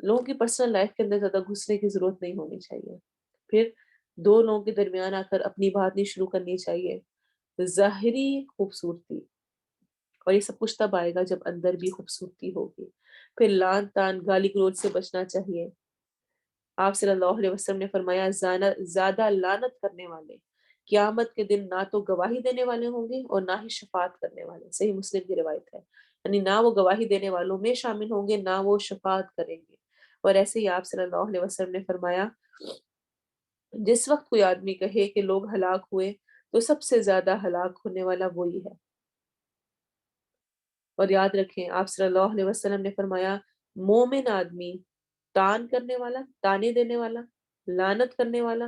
لوگوں کی پرسنل لائف کے اندر زیادہ گھسنے کی ضرورت نہیں ہونی چاہیے۔ پھر 2 لوگوں کے درمیان آ کر اپنی بات نہیں شروع کرنی چاہیے۔ ظاہری خوبصورتی، اور یہ سب کچھ تب آئے گا جب اندر بھی خوبصورتی ہوگی۔ پھر لعن طعن، گالی گلوچ سے بچنا چاہیے۔ آپ صلی اللہ علیہ وسلم نے فرمایا، زیادہ لعنت کرنے والے قیامت کے دن نہ تو گواہی دینے والے ہوں گے اور نہ ہی شفاعت کرنے والے۔ صحیح مسلم کی روایت ہے، یعنی نہ وہ گواہی دینے والوں میں شامل ہوں گے، نہ وہ شفاعت کریں گے۔ اور ایسے ہی آپ صلی اللہ علیہ وسلم نے فرمایا، جس وقت کوئی آدمی کہے کہ لوگ ہلاک ہوئے تو سب سے زیادہ ہلاک ہونے والا وہی ہے۔ اور یاد رکھیں آپ صلی اللہ علیہ وسلم نے فرمایا، مومن آدمی تان کرنے والا، تانے دینے والا، لعنت کرنے والا،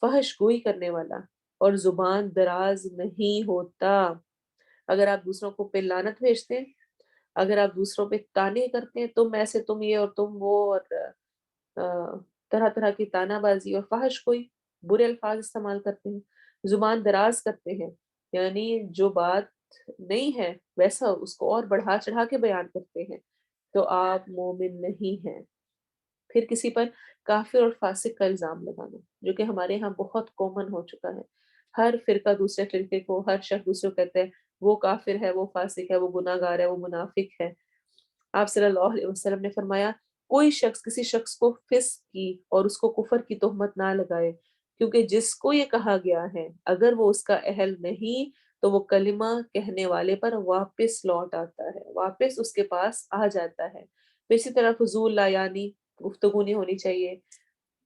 فحش گوئی کرنے والا اور زبان دراز نہیں ہوتا۔ اگر آپ دوسروں کو پہ لعنت بھیجتے ہیں، اگر آپ دوسروں پہ تانے کرتے ہیں، تم ایسے، تم یہ اور تم وہ، اور طرح طرح کی تانا بازی اور فحش کوئی برے الفاظ استعمال کرتے ہیں، زبان دراز کرتے ہیں، یعنی جو بات نہیں ہے ویسا اس کو اور بڑھا چڑھا کے بیان کرتے ہیں، تو آپ مومن نہیں ہیں۔ پھر کسی پر کافر اور فاسق کا الزام لگانا، جو کہ ہمارے ہاں بہت کامن ہو چکا ہے۔ ہر فرقہ دوسرے فرقے کو، ہر شخص دوسرے کو کہتا ہے وہ کافر ہے، وہ فاسق ہے، وہ گناہ گار ہے، وہ منافق ہے۔ آپ صلی اللہ علیہ وسلم نے فرمایا، کوئی شخص کسی شخص کو فسق کی اور اس کو کفر کی تہمت نہ لگائے کیونکہ جس کو یہ کہا گیا ہے اگر وہ اس کا اہل نہیں تو وہ کلمہ کہنے والے پر واپس لوٹ آتا ہے، واپس اس کے پاس آ جاتا ہے۔ اسی طرح فضول لا یعنی گفتگو نہیں ہونی چاہیے،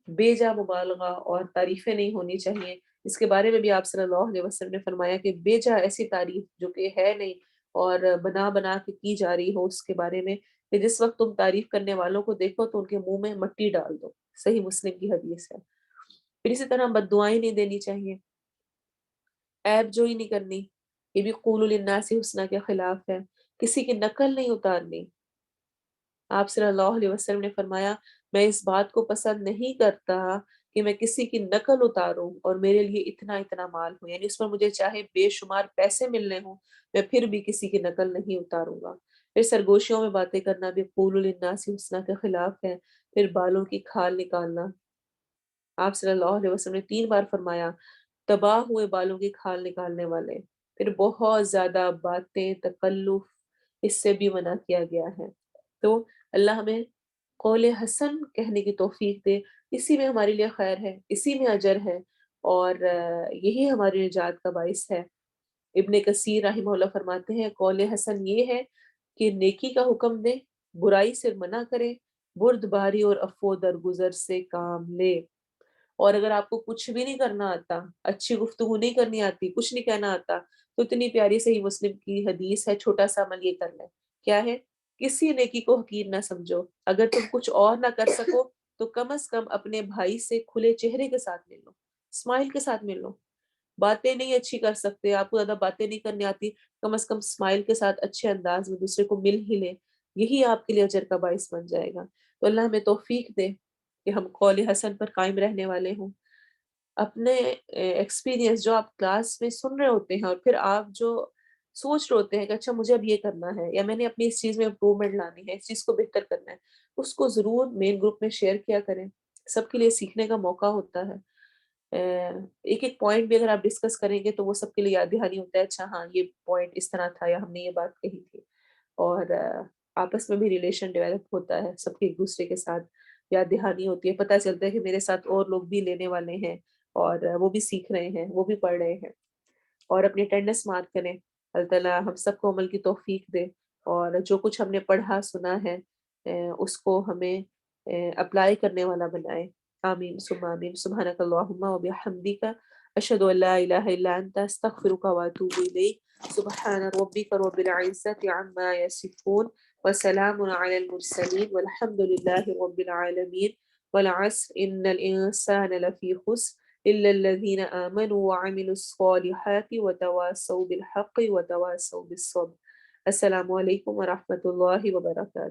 بے جا مبالغہ اور تعریفیں نہیں ہونی چاہیے۔ اس کے بارے میں بھی آپ صلی اللہ علیہ وسلم نے فرمایا کہ بے جا ایسی تعریف جو کہ ہے نہیں اور بنا بنا کے کی جا رہی ہو اس کے بارے میں، کہ جس وقت تم تعریف کرنے والوں کو دیکھو تو ان کے منہ میں مٹی ڈال دو۔ صحیح مسلم کی حدیث ہے۔ پھر اسی طرح بد دعائیں نہیں دینی چاہیے، عیب جوئی نہیں کرنی، یہ بھی قول للناس حسنی کے خلاف ہے۔ کسی کی نقل نہیں اتارنی۔ آپ صلی اللہ علیہ وسلم نے فرمایا میں اس بات کو پسند نہیں کرتا کہ میں کسی کی نقل اتاروں اور میرے لیے اتنا اتنا مال ہو، یعنی اس پر مجھے چاہے بے شمار پیسے ملنے ہوں میں پھر بھی کسی کی نقل نہیں اتاروں گا۔ پھر سرگوشیوں میں باتیں کرنا بھی قول للناس حسنی کے خلاف ہے۔ پھر بالوں کی کھال نکالنا، آپ صلی اللہ علیہ وسلم نے 3 بار فرمایا تباہ ہوئے بالوں کی کھال نکالنے والے۔ پھر بہت زیادہ باتیں، تکلف، اس سے بھی منع کیا گیا ہے۔ تو اللہ ہمیں قول حسن کہنے کی توفیق دے، اسی میں ہمارے لیے خیر ہے، اسی میں اجر ہے اور یہی ہماری نجات کا باعث ہے۔ ابن کثیر رحمہ اللہ فرماتے ہیں قول حسن یہ ہے کہ نیکی کا حکم دے، برائی سے منع کرے، بردباری اور عفو درگزر سے کام لے۔ اور اگر آپ کو کچھ بھی نہیں کرنا آتا، اچھی گفتگو نہیں کرنی آتی، کچھ نہیں کہنا آتا، تو اتنی پیاری صحیح مسلم کی حدیث ہے، چھوٹا سا عمل یہ کرنا ہے۔ کیا ہے؟ کسی نیکی کو حقیر نہ سمجھو، اگر تم کچھ اور نہ کر سکو تو کم از کم اپنے بھائی سے کھلے چہرے کے ساتھ مل لو، اسمائل کے ساتھ مل لو۔ باتیں نہیں اچھی کر سکتے، آپ کو زیادہ باتیں نہیں کرنی آتی، کم از کم اسمائل کے ساتھ اچھے انداز میں دوسرے کو مل ہی لیں، یہی آپ کے لیے اجر کا باعث بن جائے گا۔ تو اللہ ہمیں توفیق دے کہ ہم قول حسن پر قائم رہنے والے ہوں۔ اپنے ایکسپیرینس جو آپ کلاس میں سن رہے ہوتے ہیں اور پھر آپ جو سوچ رہے ہوتے ہیں کہ اچھا مجھے اب یہ کرنا ہے یا میں نے اپنی اس چیز میں امپروومنٹ لانی ہے، اس چیز کو بہتر کرنا ہے، اس کو ضرور مین گروپ میں شیئر کیا کریں۔ سب کے لیے سیکھنے کا موقع ہوتا ہے۔ ایک ایک پوائنٹ بھی اگر آپ ڈسکس کریں گے تو وہ سب کے لیے یاد دہانی ہوتا ہے، اچھا ہاں یہ پوائنٹ اس طرح تھا یا ہم نے یہ بات کہی تھی، اور آپس میں بھی ریلیشن ڈیولپ ہوتا ہے، سب کے ایک دوسرے کے ساتھ یاد دہانی ہوتی ہے، پتہ چلتا ہے کہ میرے ساتھ اور لوگ بھی لینے والے ہیں اور وہ بھی سیکھ رہے ہیں، وہ بھی پڑھ رہے ہیں، اور اپنی اٹینڈنس مارک کریں۔ اللہ تعالیٰ ہم سب کو عمل کی توفیق دے اور جو کچھ ہم نے پڑھا سنا ہے اس کو ہمیں اپلائی کرنے والا بنائے۔ آمین ثم آمین۔ سبحانک اللہم و بحمدک، اشہد ان لا الہ الا انت، استغفرک و اتوب الیک۔ سبحان ربک رب العزة عما یصفون وسلام علی المرسلین والحمد للہ رب العالمین۔ والعصر ان الانسان لفی خسر إلا الذين آمنوا وعملوا الصالحات وتواصوا بالحق وتواصوا بالصبر۔ السلام علیکم ورحمۃ اللہ وبرکاتہ۔